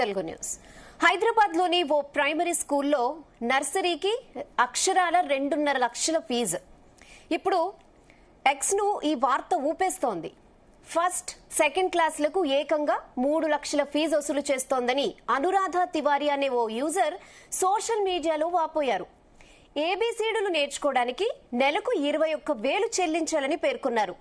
Telugu news. Hyderabad లోని ఓ primary స్కూల్లో నర్సరీకి అక్షరాల 2.5 లక్షల ఫీజు. ఇప్పుడు ఎక్స్ ను ఈ వార్త ఊపేస్తోంది. ఫస్ట్ సెకండ్ క్లాసులకు ఏకంగా 3 లక్షల ఫీజు వసూలు చేస్తోందని అనురాధ తివారీ అనే ఓ యూజర్ సోషల్ మీడియాలో వాపోయారు. ఏబీసీడీలు నేర్చుకోవడానికి నెలకు 21,000 చెల్లించాలని పేర్కొన్నారు.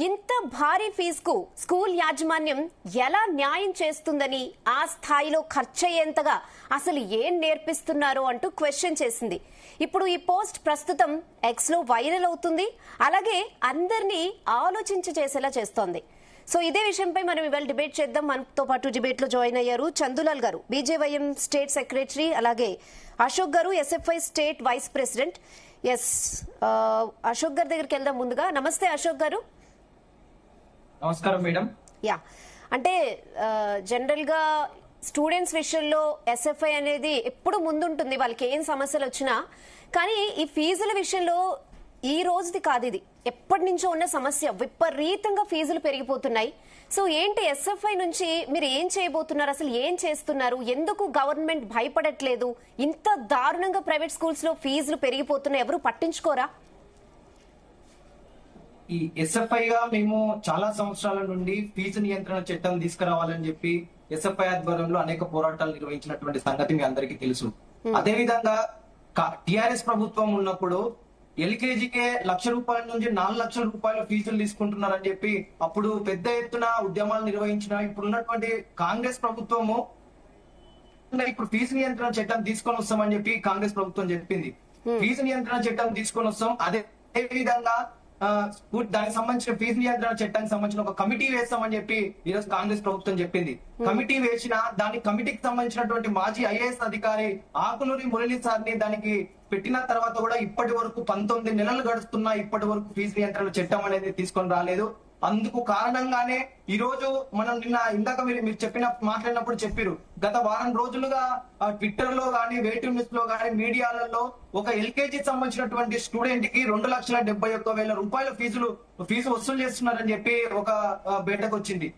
ఇంత భారీ ఫీజుకు స్కూల్ యాజమాన్యం ఎలా న్యాయం చేస్తుందని, ఆ స్థాయిలో ఖర్చయ్యేంతగా అసలు ఏం నేర్పిస్తున్నారో అంటూ క్వశ్చన్ చేసింది. ఇప్పుడు ఈ పోస్ట్ ప్రస్తుతం ఎక్స్ లో వైరల్ అవుతుంది, అలాగే అందరినీ ఆలోచించేలా చేస్తోంది. సో ఇదే విషయంపై మనం ఇవాళ డిబేట్ చేద్దాం. మనతో పాటు డిబేట్ లో జాయిన్ అయ్యారు చందులాల్ గారు, బీజేవైఎం స్టేట్ సెక్రటరీ, అలాగే Ashok garu, SFI state vice president. Ashok గారి దగ్గరికి వెళ్దాం. ముందుగా నమస్తే అశోక్ గారు. నమస్కారం మేడం. యా, అంటే జనరల్ గా స్టూడెంట్స్ విషయంలో ఎస్ఎఫ్ఐ అనేది ఎప్పుడు ముందుంటుంది, వాళ్ళకి ఏం సమస్యలు వచ్చినా. కానీ ఈ ఫీజుల విషయంలో ఈ రోజుది కాదు, ఇది ఎప్పటి నుంచో ఉన్న సమస్య. విపరీతంగా ఫీజులు పెరిగిపోతున్నాయి. సో ఏంటి ఎస్ఎఫ్ఐ నుంచి మీరు ఏం చేయబోతున్నారు, అసలు ఏం చేస్తున్నారు, ఎందుకు గవర్నమెంట్ భయపడట్లేదు? ఇంత దారుణంగా ప్రైవేట్ స్కూల్స్ లో ఫీజులు పెరిగిపోతున్నాయి, ఎవరు పట్టించుకోరా? ఈ ఎస్ఎఫ్ఐ గా మేము చాలా సంవత్సరాల నుండి ఫీజు నియంత్రణ చట్టం తీసుకురావాలని చెప్పి ఎస్ఎఫ్ఐ ఆధ్వర్యంలో అనేక పోరాటాలు నిర్వహించినటువంటి సంగతి మీ అందరికీ తెలుసు. అదే విధంగా టిఆర్ఎస్ ప్రభుత్వం ఉన్నప్పుడు ఎల్కేజీకే ₹1,00,000 నుంచి ₹4,00,000 ఫీజులు తీసుకుంటున్నారని చెప్పి అప్పుడు పెద్ద ఎత్తున ఉద్యమాలు నిర్వహించిన ఇప్పుడున్నటువంటి కాంగ్రెస్ ప్రభుత్వము ఇప్పుడు ఫీజు నియంత్రణ చట్టం తీసుకొని వస్తామని చెప్పి కాంగ్రెస్ ప్రభుత్వం చెప్పింది. ఫీజు నియంత్రణ చట్టం తీసుకొని వస్తాం, అదే విధంగా దానికి సంబంధించిన ఫీజు నియంత్రణ చట్టానికి సంబంధించిన ఒక కమిటీ వేస్తామని చెప్పి ఈరోజు కాంగ్రెస్ ప్రభుత్వం చెప్పింది. కమిటీ వేసిన దాని కమిటీకి సంబంధించినటువంటి మాజీ ఐఏఎస్ అధికారి ఆకునూరి మురళీ సార్ ని దానికి పెట్టిన తర్వాత కూడా ఇప్పటి వరకు 19 నెలలు గడుస్తున్నా ఇప్పటి వరకు ఫీజు నియంత్రణ చట్టం అనేది తీసుకొని రాలేదు. అందుకు కారణంగానే ఈ రోజు మనం ఇందాక మీరు మాట్లాడినప్పుడు చెప్పారు, గత వారం రోజులుగా ట్విట్టర్ లో గానీ, వెయిటింగ్ లిస్ట్ లో గానీ, మీడియాలలో ఒక ఎల్కేజీ సంబంధించినటువంటి స్టూడెంట్ కి ₹2,71,000 ఫీజు వసూలు చేస్తున్నారని చెప్పి ఒక బయటకు వచ్చింది.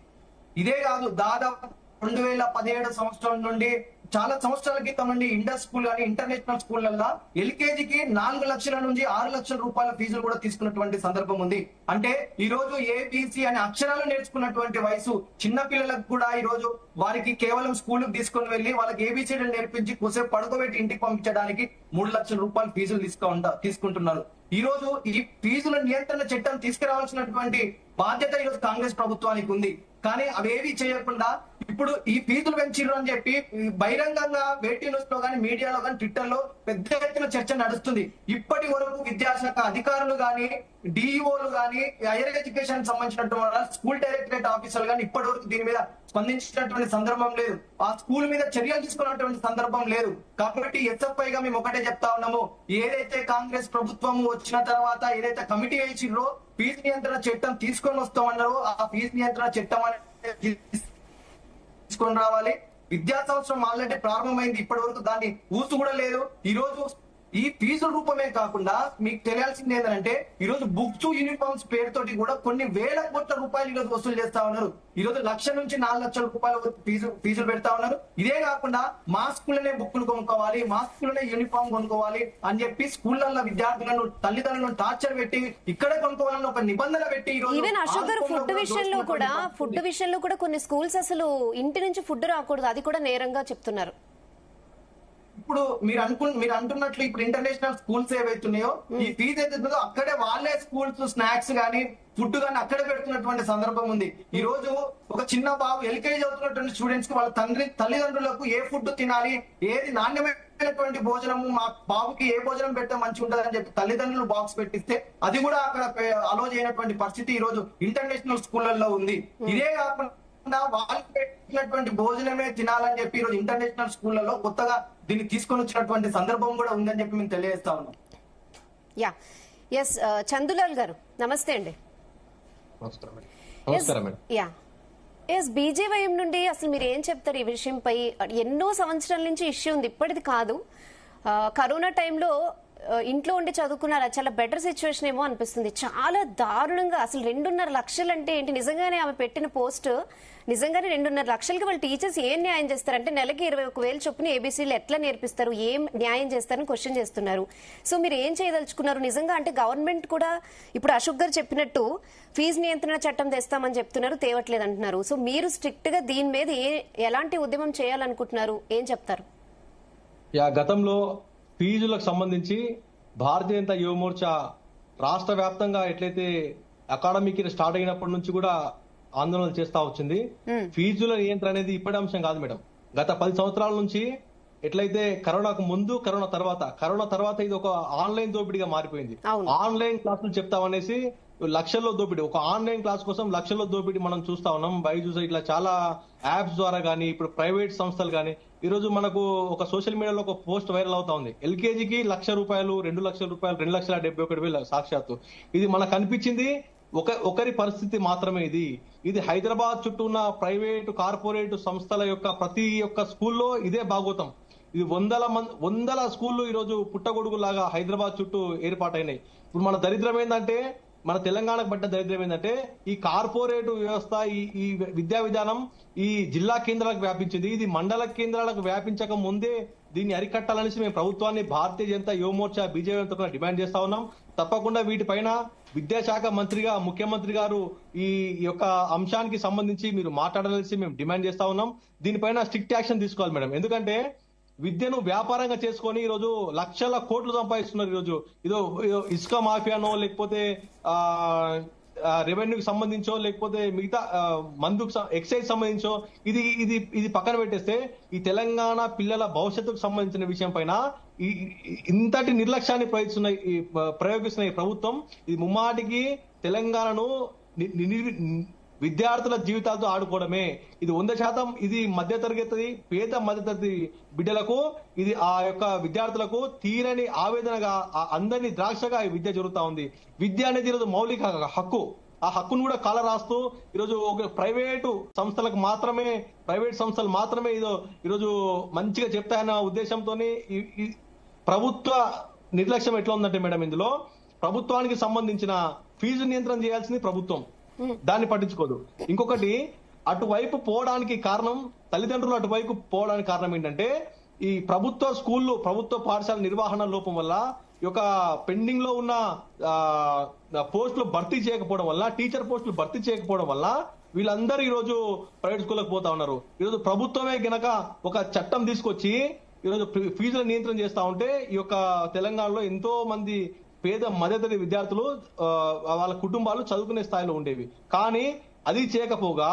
ఇదే కాదు, దాదాపు 2017 సంవత్సరం నుండి చాలా సంవత్సరాల క్రితం నుండి ఇండస్ స్కూల్ కానీ ఇంటర్నేషనల్ స్కూళ్లలో ఎల్కేజీకి 4 లక్షల నుంచి 6 లక్షల రూపాయల ఫీజులు కూడా తీసుకున్నటువంటి సందర్భం ఉంది. అంటే ఈ రోజు ఏబిసి అనే అక్షరాలు నేర్చుకున్నటువంటి వయసు చిన్న పిల్లలకు కూడా ఈ రోజు వారికి కేవలం స్కూల్ తీసుకుని వెళ్లి వాళ్ళకి ఏబిసిడీలు నేర్పించి కొద్దిసేపు పడుకోబెట్టి ఇంటికి పంపించడానికి ₹3,00,000 ఫీజులు తీసుకుంటున్నారు. ఈ రోజు ఈ ఫీజుల నియంత్రణ చట్టం తీసుకురావాల్సినటువంటి బాధ్యత ఈరోజు కాంగ్రెస్ ప్రభుత్వానికి ఉంది. కానీ అవేవి చేయకుండా ఇప్పుడు ఈ ఫీజులు పెంచిర్రు అని చెప్పి బహిరంగంగా వేటి న్యూస్ లో కానీ, మీడియాలో కానీ, ట్విట్టర్ లో పెద్ద ఎత్తున చర్చ నడుస్తుంది. ఇప్పటి వరకు విద్యాశాఖ అధికారులు కానీ, డిఈఓలు కానీ, హైయర్ ఎడ్యుకేషన్ సంబంధించినటువంటి స్కూల్ డైరెక్టరేట్ ఆఫీసర్లు కానీ ఇప్పటి వరకు దీని మీద స్పందించినటువంటి సందర్భం లేదు. ఆ స్కూల్ మీద చర్యలు తీసుకున్నటువంటి సందర్భం లేదు. కాబట్టి ఎస్ఎఫ్ఐ గా మేము ఒకటే చెప్తా ఉన్నాము, ఏదైతే కాంగ్రెస్ ప్రభుత్వం వచ్చిన తర్వాత ఏదైతే కమిటీ వేసిర్రో ఫీజు నియంత్రణ చట్టం తీసుకొని వస్తామన్నారో ఆ ఫీజు నియంత్రణ చట్టం అనేది తీసుకొని రావాలి. విద్యా సంవత్సరం ఆల్రెడీ ప్రారంభమైంది, ఇప్పటి వరకు దాన్ని ఊసు కూడా లేదు. ఈ రోజు ఈ ఫీజుల రూపమే కాకుండా మీకు తెలియాల్సింది ఏంటంటే ఈ రోజు బుక్స్, యూనిఫామ్స్ పేరుతోటి కూడా కొన్ని వేల కోట్ల రూపాయలు ఈ రోజు వసూలు చేస్తా ఉన్నారు. ఈ రోజు ₹1,00,000 నుంచి ₹4,00,000 ఫీజులు పెడతా ఉన్నారు. ఇదే కాకుండా మా స్కూల్లోనే బుక్కులు కొనుక్కోవాలి, మా స్కూల్లోనే యూనిఫామ్ కొనుక్కోవాలి అని చెప్పి స్కూళ్లలో విద్యార్థులను, తల్లిదండ్రులను టార్చర్ పెట్టి ఇక్కడే కొనుక్కోవాలని ఒక నిబంధన పెట్టి ఈవెన్ అశోక్ గారు ఫుడ్ విషయంలో కూడా కొన్ని స్కూల్స్ అసలు ఇంటి నుంచి ఫుడ్ రాకూడదు, అది కూడా నేరంగా చెప్తున్నారు. ఇప్పుడు మీరు అంటున్నట్లు ఇప్పుడు ఇంటర్నేషనల్ స్కూల్స్ ఏవైతున్నాయో ఈ ఫీజు ఏదైతుందో అక్కడే వాళ్ళే స్కూల్స్ స్నాక్స్ గానీ, ఫుడ్ గానీ అక్కడే పెడుతున్నటువంటి సందర్భం ఉంది. ఈ రోజు ఒక చిన్న బాబు ఎల్కేజీ చదువుతున్నటువంటి స్టూడెంట్స్ కి వాళ్ళ తల్లిదండ్రులకు ఏ ఫుడ్ తినాలి, ఏది నాణ్యమైనటువంటి భోజనము, మా బాబుకి ఏ భోజనం పెడితే మంచి ఉంటది అని చెప్పి తల్లిదండ్రులు బాక్స్ పెట్టిస్తే అది కూడా అక్కడ అలో చేయనటువంటి పరిస్థితి ఈ రోజు ఇంటర్నేషనల్ స్కూళ్లలో ఉంది. ఇదే కాకుండా వాళ్ళకి పెట్టినటువంటి భోజనమే తినాలని చెప్పి ఈరోజు ఇంటర్నేషనల్ స్కూళ్లలో కొత్తగా దీన్ని తీసుకొని వచ్చినటువంటి సందర్భం కూడా ఉందని చెప్పి మేము తెలియజేస్తా ఉన్నాం. యా, ఎస్ చందులాల్ గారు నమస్తే అండి. యా, ఎస్ బీజేవైఎం నుండి అసలు మీరు ఏం చెప్తారు ఈ విషయంపై? ఎన్నో సంవత్సరాల నుంచి ఇష్యూ ఉంది, ఇప్పటిది కాదు. కరోనా టైంలో ఇంట్లో ఉండి చదువుకున్నారా, చాలా బెటర్ సిచ్యువేషన్ ఏమో అనిపిస్తుంది. చాలా దారుణంగా అసలు 2.5 లక్షలు అంటే ఏంటి? నిజంగానే ఆమె పెట్టిన పోస్ట్ నిజంగానే 2.5 లక్షలకి వాళ్ళ టీచర్స్ ఏం న్యాయం చేస్తారంటే నెలకి 21,000 చొప్పున ఏబీసీలు ఎట్లా నేర్పిస్తారు, ఏం న్యాయం చేస్తారని క్వశ్చన్ చేస్తున్నారు. సో మీరు ఏం చేయదలుచుకున్నారు నిజంగా? అంటే గవర్నమెంట్ కూడా ఇప్పుడు అశోక్ గారు చెప్పినట్టు ఫీజు నియంత్రణ చట్టం తెస్తామని చెప్తున్నారు, తేవట్లేదు అంటున్నారు. సో మీరు స్ట్రిక్ట్ గా దీని మీద ఎలాంటి ఉద్యమం చేయాలనుకుంటున్నారు, ఏం చెప్తారు? గతంలో ఫీజులకు సంబంధించి భారతీయ జనతా యువ మోర్చా రాష్ట్ర వ్యాప్తంగా ఎట్లయితే అకాడమిక్ స్టార్ట్ అయినప్పటి నుంచి కూడా ఆందోళన చేస్తా వచ్చింది. ఫీజుల నియంత్రణ అనేది ఇప్పటి అంశం కాదు మేడం. గత 10 సంవత్సరాల నుంచి ఎట్లయితే కరోనాకు ముందు, కరోనా తర్వాత ఇది ఒక ఆన్లైన్ దోపిడీగా మారిపోయింది. ఆన్లైన్ క్లాసులు చెప్తామనేసి లక్షల్లో దోపిడీ, ఒక ఆన్లైన్ క్లాస్ కోసం లక్షల్లో దోపిడీ మనం చూస్తా ఉన్నాం. బైజూస్ ఇట్లా చాలా యాప్స్ ద్వారా గానీ, ఇప్పుడు ప్రైవేట్ సంస్థలు గానీ, ఈ రోజు మనకు ఒక సోషల్ మీడియాలో ఒక పోస్ట్ వైరల్ అవుతా ఉంది. ఎల్కేజీకి ₹1,00,000, ₹2,00,000, ₹2,71,000 సాక్షాత్తు. ఇది మనకు కనిపించింది ఒకరి పరిస్థితి మాత్రమే. ఇది హైదరాబాద్ చుట్టూ ఉన్న ప్రైవేటు కార్పొరేట్ సంస్థల యొక్క ప్రతి ఒక్క స్కూల్లో ఇదే భాగోతం. ఇది వందల స్కూళ్లు ఈ రోజు పుట్టగొడుగులాగా హైదరాబాద్ చుట్టూ ఏర్పాటైనాయి. ఇప్పుడు మన దరిద్రం ఏంటంటే, మన తెలంగాణకు పట్టిన దరిద్రం ఏంటంటే, ఈ కార్పొరేట్ వ్యవస్థ, ఈ విద్యా విధానం ఈ జిల్లా కేంద్రాలకు వ్యాపించింది. ఇది మండల కేంద్రాలకు వ్యాపించక ముందే దీన్ని అరికట్టాలనేసి మేము ప్రభుత్వాన్ని, భారతీయ జనతా యువ మోర్చా, బీజేపీ డిమాండ్ చేస్తా ఉన్నాం. తప్పకుండా వీటిపైన విద్యాశాఖ మంత్రిగా ముఖ్యమంత్రి గారు ఈ యొక్క అంశానికి సంబంధించి మీరు మాట్లాడాల్సి మేము డిమాండ్ చేస్తా ఉన్నాం. దీనిపైన స్ట్రిక్ట్ యాక్షన్ తీసుకోవాలి మేడం. ఎందుకంటే విద్యను వ్యాపారంగా చేసుకొని ఈ రోజు లక్షల కోట్లు సంపాదిస్తున్నారు. ఈ రోజు ఇదో ఇసుక మాఫియానో, లేకపోతే రెవెన్యూకి సంబంధించో, లేకపోతే మిగతా మందుకు ఎక్సైజ్ సంబంధించో ఇది పక్కన పెట్టేస్తే, ఈ తెలంగాణ పిల్లల భవిష్యత్తుకు సంబంధించిన విషయం పైన ఇంతటి నిర్లక్ష్యాన్ని ప్రయోగిస్తున్న ఈ ప్రభుత్వం ఇది ముమ్మాటికి తెలంగాణను విద్యార్థుల జీవితాలతో ఆడుకోవడమే. ఇది 100% ఇది మధ్యతరగతి, పేద మధ్యతరగతి బిడ్డలకు, ఇది ఆ యొక్క విద్యార్థులకు తీరని ఆవేదనగా, అందరినీ ద్రాక్షగా ఈ విద్య జరుగుతా ఉంది. విద్య అనేది ఈరోజు మౌలిక హక్కు. ఆ హక్కును కూడా కాల రాస్తూ ఈరోజు ఒక ప్రైవేట్ సంస్థలు మాత్రమే ఈరోజు మంచిగా చెప్తాయన్న ఉద్దేశంతో ఈ ప్రభుత్వ నిర్లక్ష్యం ఎట్లా ఉందంటే మేడం, ఇందులో ప్రభుత్వానికి సంబంధించిన ఫీజు నియంత్రణ చేయాల్సింది ప్రభుత్వం, దాన్ని పట్టించుకోదు. ఇంకొకటి, అటువైపు పోవడానికి కారణం, తల్లిదండ్రులు అటువైపు పోవడానికి కారణం ఏంటంటే, ఈ ప్రభుత్వ స్కూళ్ళు, ప్రభుత్వ పాఠశాల నిర్వహణ లోపం వల్ల, ఈ యొక్క పెండింగ్ లో ఉన్న పోస్టులు భర్తీ చేయకపోవడం వల్ల, టీచర్ పోస్టులు భర్తీ చేయకపోవడం వల్ల వీళ్ళందరూ ఈ రోజు ప్రైవేట్ స్కూళ్ళకు పోతా ఉన్నారు. ఈరోజు ప్రభుత్వమే గనక ఒక చట్టం తీసుకొచ్చి ఈరోజు ఫీజుల నియంత్రణ చేస్తా ఉంటే, ఈ యొక్క తెలంగాణలో ఎంతో మంది పేద మధ్యతరగతి విద్యార్థులు, వాళ్ళ కుటుంబాలు చదువుకునే స్థాయిలో ఉండేవి. కానీ అది చేయకపోగా,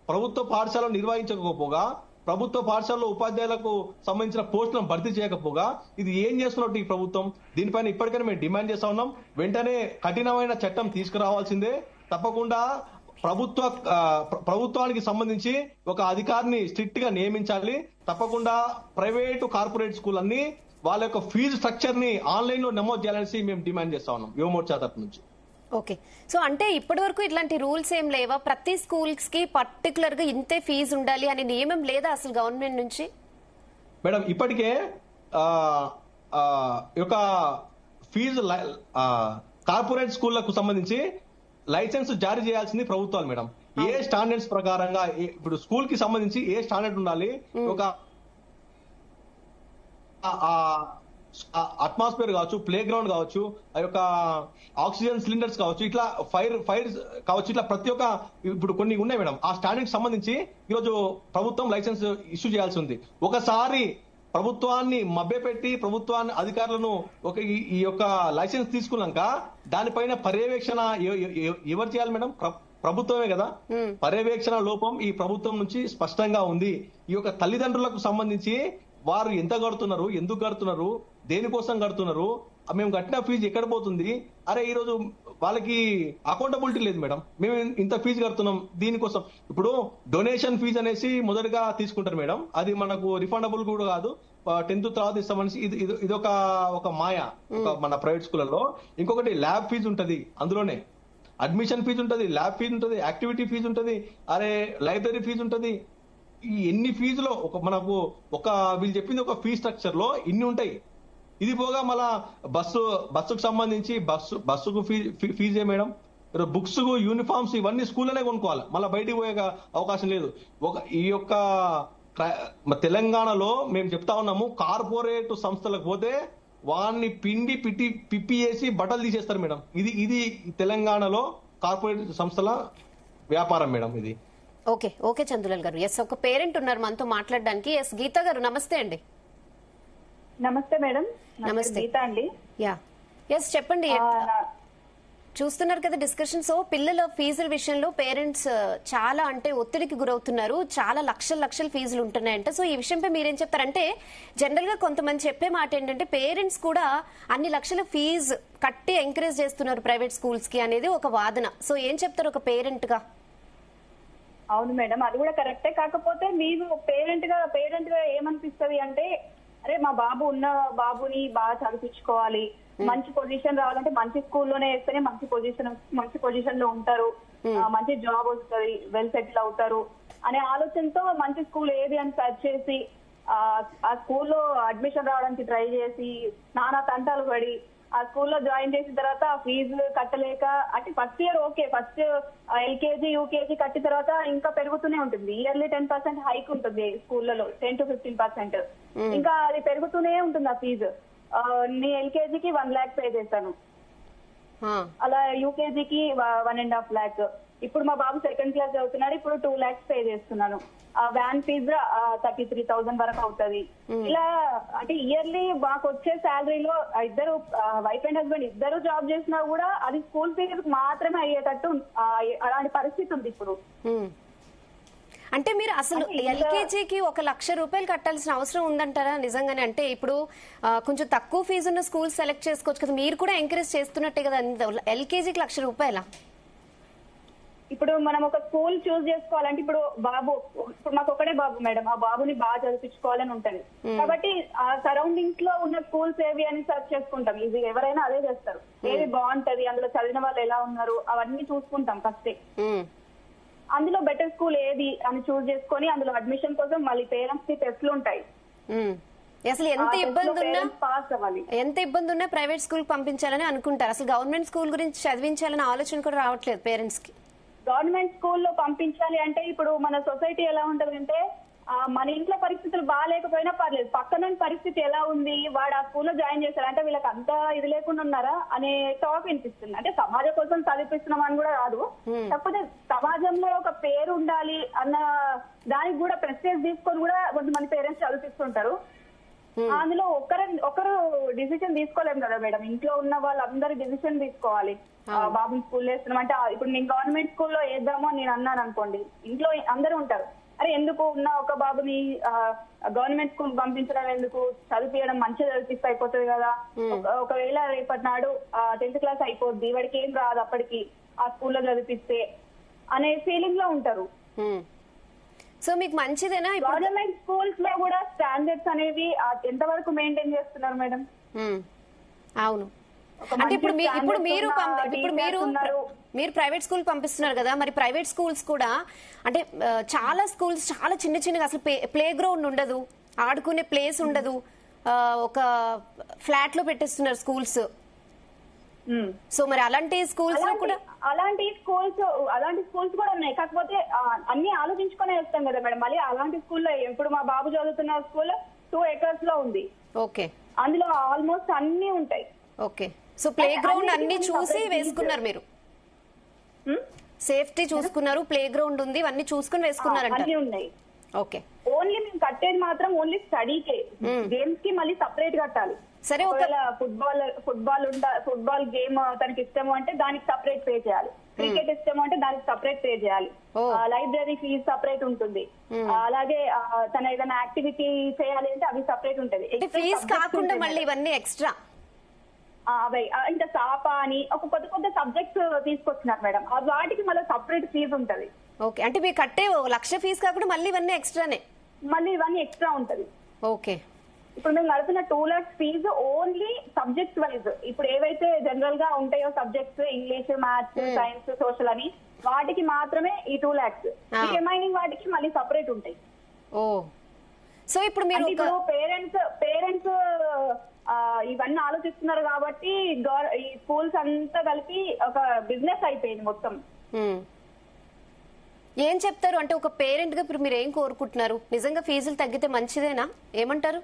ప్రభుత్వ పాఠశాలను నిర్వహించకపోగా, ప్రభుత్వ పాఠశాలలో ఉపాధ్యాయులకు సంబంధించిన పోస్టులను భర్తీ చేయకపోగా ఇది ఏం చేస్తున్నట్టు ఈ ప్రభుత్వం? దీనిపైన ఇప్పటికైనా మేము డిమాండ్ చేస్తా ఉన్నాం. వెంటనే కఠినమైన చట్టం తీసుకురావాల్సిందే. తప్పకుండా ప్రభుత్వానికి సంబంధించి ఒక అధికారిని స్ట్రిక్ట్ గా నియమించాలి. తప్పకుండా ప్రైవేటు కార్పొరేట్ స్కూల్ అన్ని వాళ్ళ యొక్క ఫీజు స్ట్రక్చర్ ని ఆన్లైన్ లో నమోదు చేయాలని మేము డిమాండ్ చేస్తా ఉన్నాం యువ మోర్చా తరఫు నుంచి. ఓకే, సో అంటే ఇప్పటి వరకు ఇట్లాంటి రూల్స్ ఏం లేవా? ప్రతి స్కూల్స్ కి పర్టికులర్ గా ఇంతే ఫీజు ఉండాలి అనే నియమం లేదా అసలు గవర్నమెంట్ నుంచి? మేడం, ఇప్పటికే యొక్క ఫీజు కార్పొరేట్ స్కూళ్లకు సంబంధించి లైసెన్స్ జారీ చేయాల్సింది ప్రభుత్వాలు మేడం. ఏ స్టాండర్డ్స్ ప్రకారంగా, ఇప్పుడు స్కూల్ కి సంబంధించి ఏ స్టాండర్డ్ ఉండాలి, ఒక అట్మాస్ఫియర్ కావచ్చు, ప్లే గ్రౌండ్ కావచ్చు, ఆ యొక్క ఆక్సిజన్ సిలిండర్స్ కావచ్చు, ఇట్లా ఫైర్ కావచ్చు, ఇట్లా ప్రతి ఒక్క ఇప్పుడు కొన్ని ఉన్నాయి మేడం. ఆ స్టాండర్డ్ సంబంధించి ఈరోజు ప్రభుత్వం లైసెన్స్ ఇష్యూ చేయాల్సి ఉంది. ఒకసారి ప్రభుత్వాన్ని మభ్యపెట్టి ప్రభుత్వాన్ని అధికారులను ఈ యొక్క లైసెన్స్ తీసుకున్నాక దానిపైన పర్యవేక్షణ ఎవరు చేయాలి మేడం? ప్రభుత్వమే కదా. పర్యవేక్షణ లోపం ఈ ప్రభుత్వం నుంచి స్పష్టంగా ఉంది. ఈ యొక్క తల్లిదండ్రులకు సంబంధించి వారు ఎంత కడుతున్నారు, ఎందుకు కడుతున్నారు, దేనికోసం కడుతున్నారు, మేము కట్టిన ఫీజు ఎక్కడ పోతుంది, అరే ఈ రోజు వాళ్ళకి అకౌంటబిలిటీ లేదు మేడం. మేము ఇంత ఫీజు కడుతున్నాం దీనికోసం. ఇప్పుడు డొనేషన్ ఫీజు అనేసి మొదటగా తీసుకుంటారు మేడం, అది మనకు రిఫండబుల్ కూడా కాదు. 10th తర్వాత ఇస్తామనేసి ఇది ఒక మాయ మన ప్రైవేట్ స్కూళ్ళలో. ఇంకొకటి ల్యాబ్ ఫీజు ఉంటది, అందులోనే అడ్మిషన్ ఫీజు ఉంటది, ల్యాబ్ ఫీజు ఉంటది, యాక్టివిటీ ఫీజు ఉంటది, అరే లైబ్రరీ ఫీజు ఉంటది. ఈ ఎన్ని ఫీజులో మనకు వీళ్ళు చెప్పింది ఒక ఫీ స్ట్రక్చర్ లో ఇన్ని ఉంటాయి. ఇది పోగా మళ్ళా బస్సుకు సంబంధించి బస్సుకు ఫీజే మేడం, బుక్స్ యూనిఫామ్స్ ఇవన్నీ స్కూల్లోనే కొనుక్కోవాలి, మళ్ళీ బయటికి పోయే అవకాశం లేదు. ఈ యొక్క తెలంగాణలో మేము చెప్తా ఉన్నాము, కార్పొరేట్ సంస్థలకు పోతే వాడిని పిప్పి చేసి బట్టలు తీసేస్తారు మేడం. ఇది తెలంగాణలో కార్పొరేట్ సంస్థల వ్యాపారం మేడం ఇది. ఓకే ఓకే చందులాల్ గారు. ఎస్, ఒక పేరెంట్ ఉన్నారు మనతో మాట్లాడడానికి. ఎస్, గీత గారు నమస్తే అండి. నమస్తే మేడం. నమస్తే గీత అండి. యా, ఎస్ చెప్పండి. చూస్తున్నారు కదా డిస్కషన్. సో పిల్లల ఫీజుల విషయంలో పేరెంట్స్ చాలా అంటే ఒత్తిడికి గురవుతున్నారు, చాలా లక్షల ఫీజులు ఉంటున్నాయంట. సో ఈ విషయంపై మీరేం చెప్తారంటే, జనరల్ గా కొంతమంది చెప్పే మాట ఏంటంటే పేరెంట్స్ కూడా అన్ని లక్షల ఫీజు కట్టి ఎంకరేజ్ చేస్తున్నారు ప్రైవేట్ స్కూల్స్ కి అనేది ఒక వాదన. సో ఏం చెప్తారు ఒక పేరెంట్ గా? అవును మేడం, అది కూడా కరెక్టే. కాకపోతే మీరు పేరెంట్ గా ఏమనిపిస్తుంది అంటే, అరే మా బాబుని బాగా చదివించుకోవాలి, మంచి పొజిషన్ రావాలంటే మంచి స్కూల్లోనే వేస్తేనే మంచి పొజిషన్ లో ఉంటారు, మంచి జాబ్ వస్తుంది, వెల్ సెటిల్ అవుతారు అనే ఆలోచనతో మంచి స్కూల్ ఏది అని సర్చ్ చేసి ఆ స్కూల్లో అడ్మిషన్ రావడానికి ట్రై చేసి నానా తంటాలు పడి ఆ స్కూల్లో జాయిన్ చేసిన తర్వాత ఆ ఫీజు కట్టలేక, అంటే first year okay, first LKG UKG కట్టిన తర్వాత ఇంకా పెరుగుతూనే ఉంటుంది. ఇయర్లీ 10% హైక్ ఉంటుంది స్కూళ్ళలో, 10 to 15%. ఇంకా అది పెరుగుతూనే ఉంటుంది ఆ ఫీజు. నీ ఎల్కేజీకి 1 lakh పే చేశాను, అలా యూకేజీకి 1.5 lakh. ఇప్పుడు మా బాబు 2nd class చదువుతున్నాడు, ఇప్పుడు 2 lakhs పే చేస్తున్నాను. ఆ వ్యాన్ ఫీజు 33,000 వరకు అవుతుంది. ఇలా అంటే ఇయర్లీ మాకు వచ్చే శాలరీలో ఇద్దరు వైఫ్ అండ్ హస్బెండ్ ఇద్దరు జాబ్ చేసినా కూడా అది స్కూల్ ఫీజు మాత్రమే అయ్యేటట్టు అలాంటి పరిస్థితి ఉంది ఇప్పుడు. అంటే మీరు అసలు ఎల్కేజీకి 1,00,000 రూపాయలు కట్టాల్సిన అవసరం ఉందంటారా నిజంగానే? అంటే ఇప్పుడు కొంచెం తక్కువ ఫీజు ఉన్న స్కూల్ సెలెక్ట్ చేసుకోవచ్చు కదా, మీరు కూడా ఎంకరేజ్ చేస్తున్నట్టే కదా. ఎల్కేజీకి 1,00,000 రూపాయల? ఇప్పుడు మనం ఒక స్కూల్ చూస్ చేసుకోవాలంటే, ఇప్పుడు మాకు ఒకటే బాబు మేడం, ఆ బాబుని బాగా చదివించుకోవాలని ఉంటది. కాబట్టి ఆ సరౌండింగ్స్ లో ఉన్న స్కూల్స్ ఏవి అని సర్చ్ చేసుకుంటాం. ఇది ఎవరైనా అదే చేస్తారు, ఏది బాగుంటది, అందులో చదివిన వాళ్ళు ఎలా ఉన్నారు అవన్నీ చూసుకుంటాం ఫస్టే. అందులో బెటర్ స్కూల్ ఏది అని చూస్ చేసుకొని అందులో అడ్మిషన్ కోసం మళ్ళీ పేరెంట్స్ కి టెస్ట్లు ఉంటాయి. అసలు ఎంత ఇబ్బంది ఉన్నా ప్రైవేట్ స్కూల్ పంపించాలని అనుకుంటారు. అసలు గవర్నమెంట్ స్కూల్ గురించి చదివించాలని ఆలోచన కూడా రావట్లేదు పేరెంట్స్ కి. గవర్నమెంట్ స్కూల్లో పంపించాలి అంటే ఇప్పుడు మన సొసైటీ ఎలా ఉంటది అంటే, మన ఇంట్లో పరిస్థితులు బాగాలేకపోయినా పర్లేదు, పక్కన పరిస్థితి ఎలా ఉంది, వాడు ఆ స్కూల్లో జాయిన్ చేశారు అంటే వీళ్ళకి అంతా ఇది లేకుండా ఉన్నారా అనే టాక్ వినిపిస్తుంది. అంటే సమాజం కోసం చదివిస్తున్నాం అని కూడా కాదు, కాకపోతే సమాజంలో ఒక పేరు ఉండాలి అన్న దానికి కూడా ప్రెస్టేజ్ తీసుకొని కూడా కొంతమంది పేరెంట్స్ చదివిస్తుంటారు. అందులో ఒకరు డిసిషన్ తీసుకోలేము కదా మేడం, ఇంట్లో ఉన్న వాళ్ళందరూ డిసిషన్ తీసుకోవాలి. బాబుని స్కూల్ వేస్తున్నాం అంటే, ఇప్పుడు నేను గవర్నమెంట్ స్కూల్లో వేద్దామో నేను అన్నాను అనుకోండి, ఇంట్లో అందరూ ఉంటారు, అరే ఎందుకు ఉన్న ఒక బాబుని గవర్నమెంట్ స్కూల్ పంపించడం ఎందుకు, చదివించడం మంచిగా చదివిస్తే అయిపోతుంది కదా. ఒకవేళ రేపటి నాడు 10th class అయిపోద్ది, వాడికి ఏం రాదు అప్పటికి ఆ స్కూల్లో చదివిస్తే అనే ఫీలింగ్ లో ఉంటారు. సో మీకు మంచిదేనా? గవర్నమెంట్ స్కూల్స్ లో కూడా స్టాండర్డ్స్ అనేవి ఎంతవరకు మెయింటైన్ చేస్తున్నారు మేడం? అవును, అంటే ఇప్పుడు మీరు ప్రైవేట్ స్కూల్ పంపిస్తున్నారు కదా, మరి ప్రైవేట్ స్కూల్స్ కూడా అంటే చాలా స్కూల్స్ చాలా చిన్నగా అసలు ప్లే గ్రౌండ్ ఉండదు, ఆడుకునే ప్లేస్ ఉండదు, ఒక ఫ్లాట్ లో పెట్టేస్తున్నారు స్కూల్స్. సో మరి అలాంటి స్కూల్స్ కూడా అలాంటి స్కూల్స్ కూడా ఉన్నాయి. కాకపోతే అన్ని ఆలోచించుకునే వస్తాం కదా మేడం. మళ్ళీ అలాంటి స్కూల్లో ఇప్పుడు మా బాబు చదువుతున్న స్కూల్ 2 acres లో ఉంది. ఓకే, అందులో ఆల్మోస్ట్ అన్ని ఉంటాయి. ఓకే, సో ప్లే గ్రౌండ్ అన్ని చూసి వేసుకున్నారు మీరు, సేఫ్టీ చూసుకున్నారు, ప్లే గ్రౌండ్ ఉంది, అన్ని చూసుకుని వేసుకున్నారంట. అన్ని ఉన్నాయి. ఓకే, ఓన్లీ మేము కట్టేది మాత్రం ఓన్లీ స్టడీకే, గేమ్స్ కి మళ్ళీ సపరేట్ కట్టాలి. సరే, ఒకవేళ ఫుట్బాల్ గేమ్ తనకి ఇష్టము అంటే దానికి సపరేట్ పే చేయాలి, క్రికెట్ ఇష్టము అంటే దానికి సపరేట్ పే చేయాలి, లైబ్రరీ ఫీజు సపరేట్ ఉంటుంది, అలాగే తన ఏదైనా యాక్టివిటీ చేయాలి అంటే అవి సపరేట్ ఉంటుంది. ఫీజు కాకుండా మళ్ళీ ఇవన్నీ ఎక్స్ట్రా అవి ఇంకా సాపా అని ఒక కొత్త సబ్జెక్ట్స్ తీసుకొచ్చినారు మేడం, వాటికి మళ్ళీ సపరేట్ ఫీజు ఉంటది. ఓకే, అంటే మీరు కట్టే 1,00,000 ఫీజు కాకుండా మళ్ళీ ఇవన్నీ ఎక్స్ట్రానే? మళ్ళీ ఇవన్నీ ఎక్స్ట్రా ఉంటది. ఓకే, ఇప్పుడు మేము నడుపుతున్న 2 lakhs fees only subject wise. ఇప్పుడు ఏవైతే జనరల్ గా ఉంటాయో subjects, English, maths, science, social అని, వాటికి మాత్రమే ఈ 2 lakhs. రిమైనింగ్ వాటికి మళ్ళీ సపరేట్ ఉంటాయి. ఓ, సో ఇప్పుడు మీరు అంటే ఇప్పుడు పేరెంట్స్ ఇవన్నీ ఆలోచిస్తున్నారు కాబట్టి ఈ స్కూల్స్ అంతా కలిపి ఒక బిజినెస్ అయిపోయింది మొత్తం. ఏం చెప్తారు అంటే ఒక పేరెంట్ గా ఇప్పుడు మీరు ఏం కోరుకుంటున్నారు? నిజంగా ఫీజులు తగ్గితే మంచిదేనా? ఏమంటారు?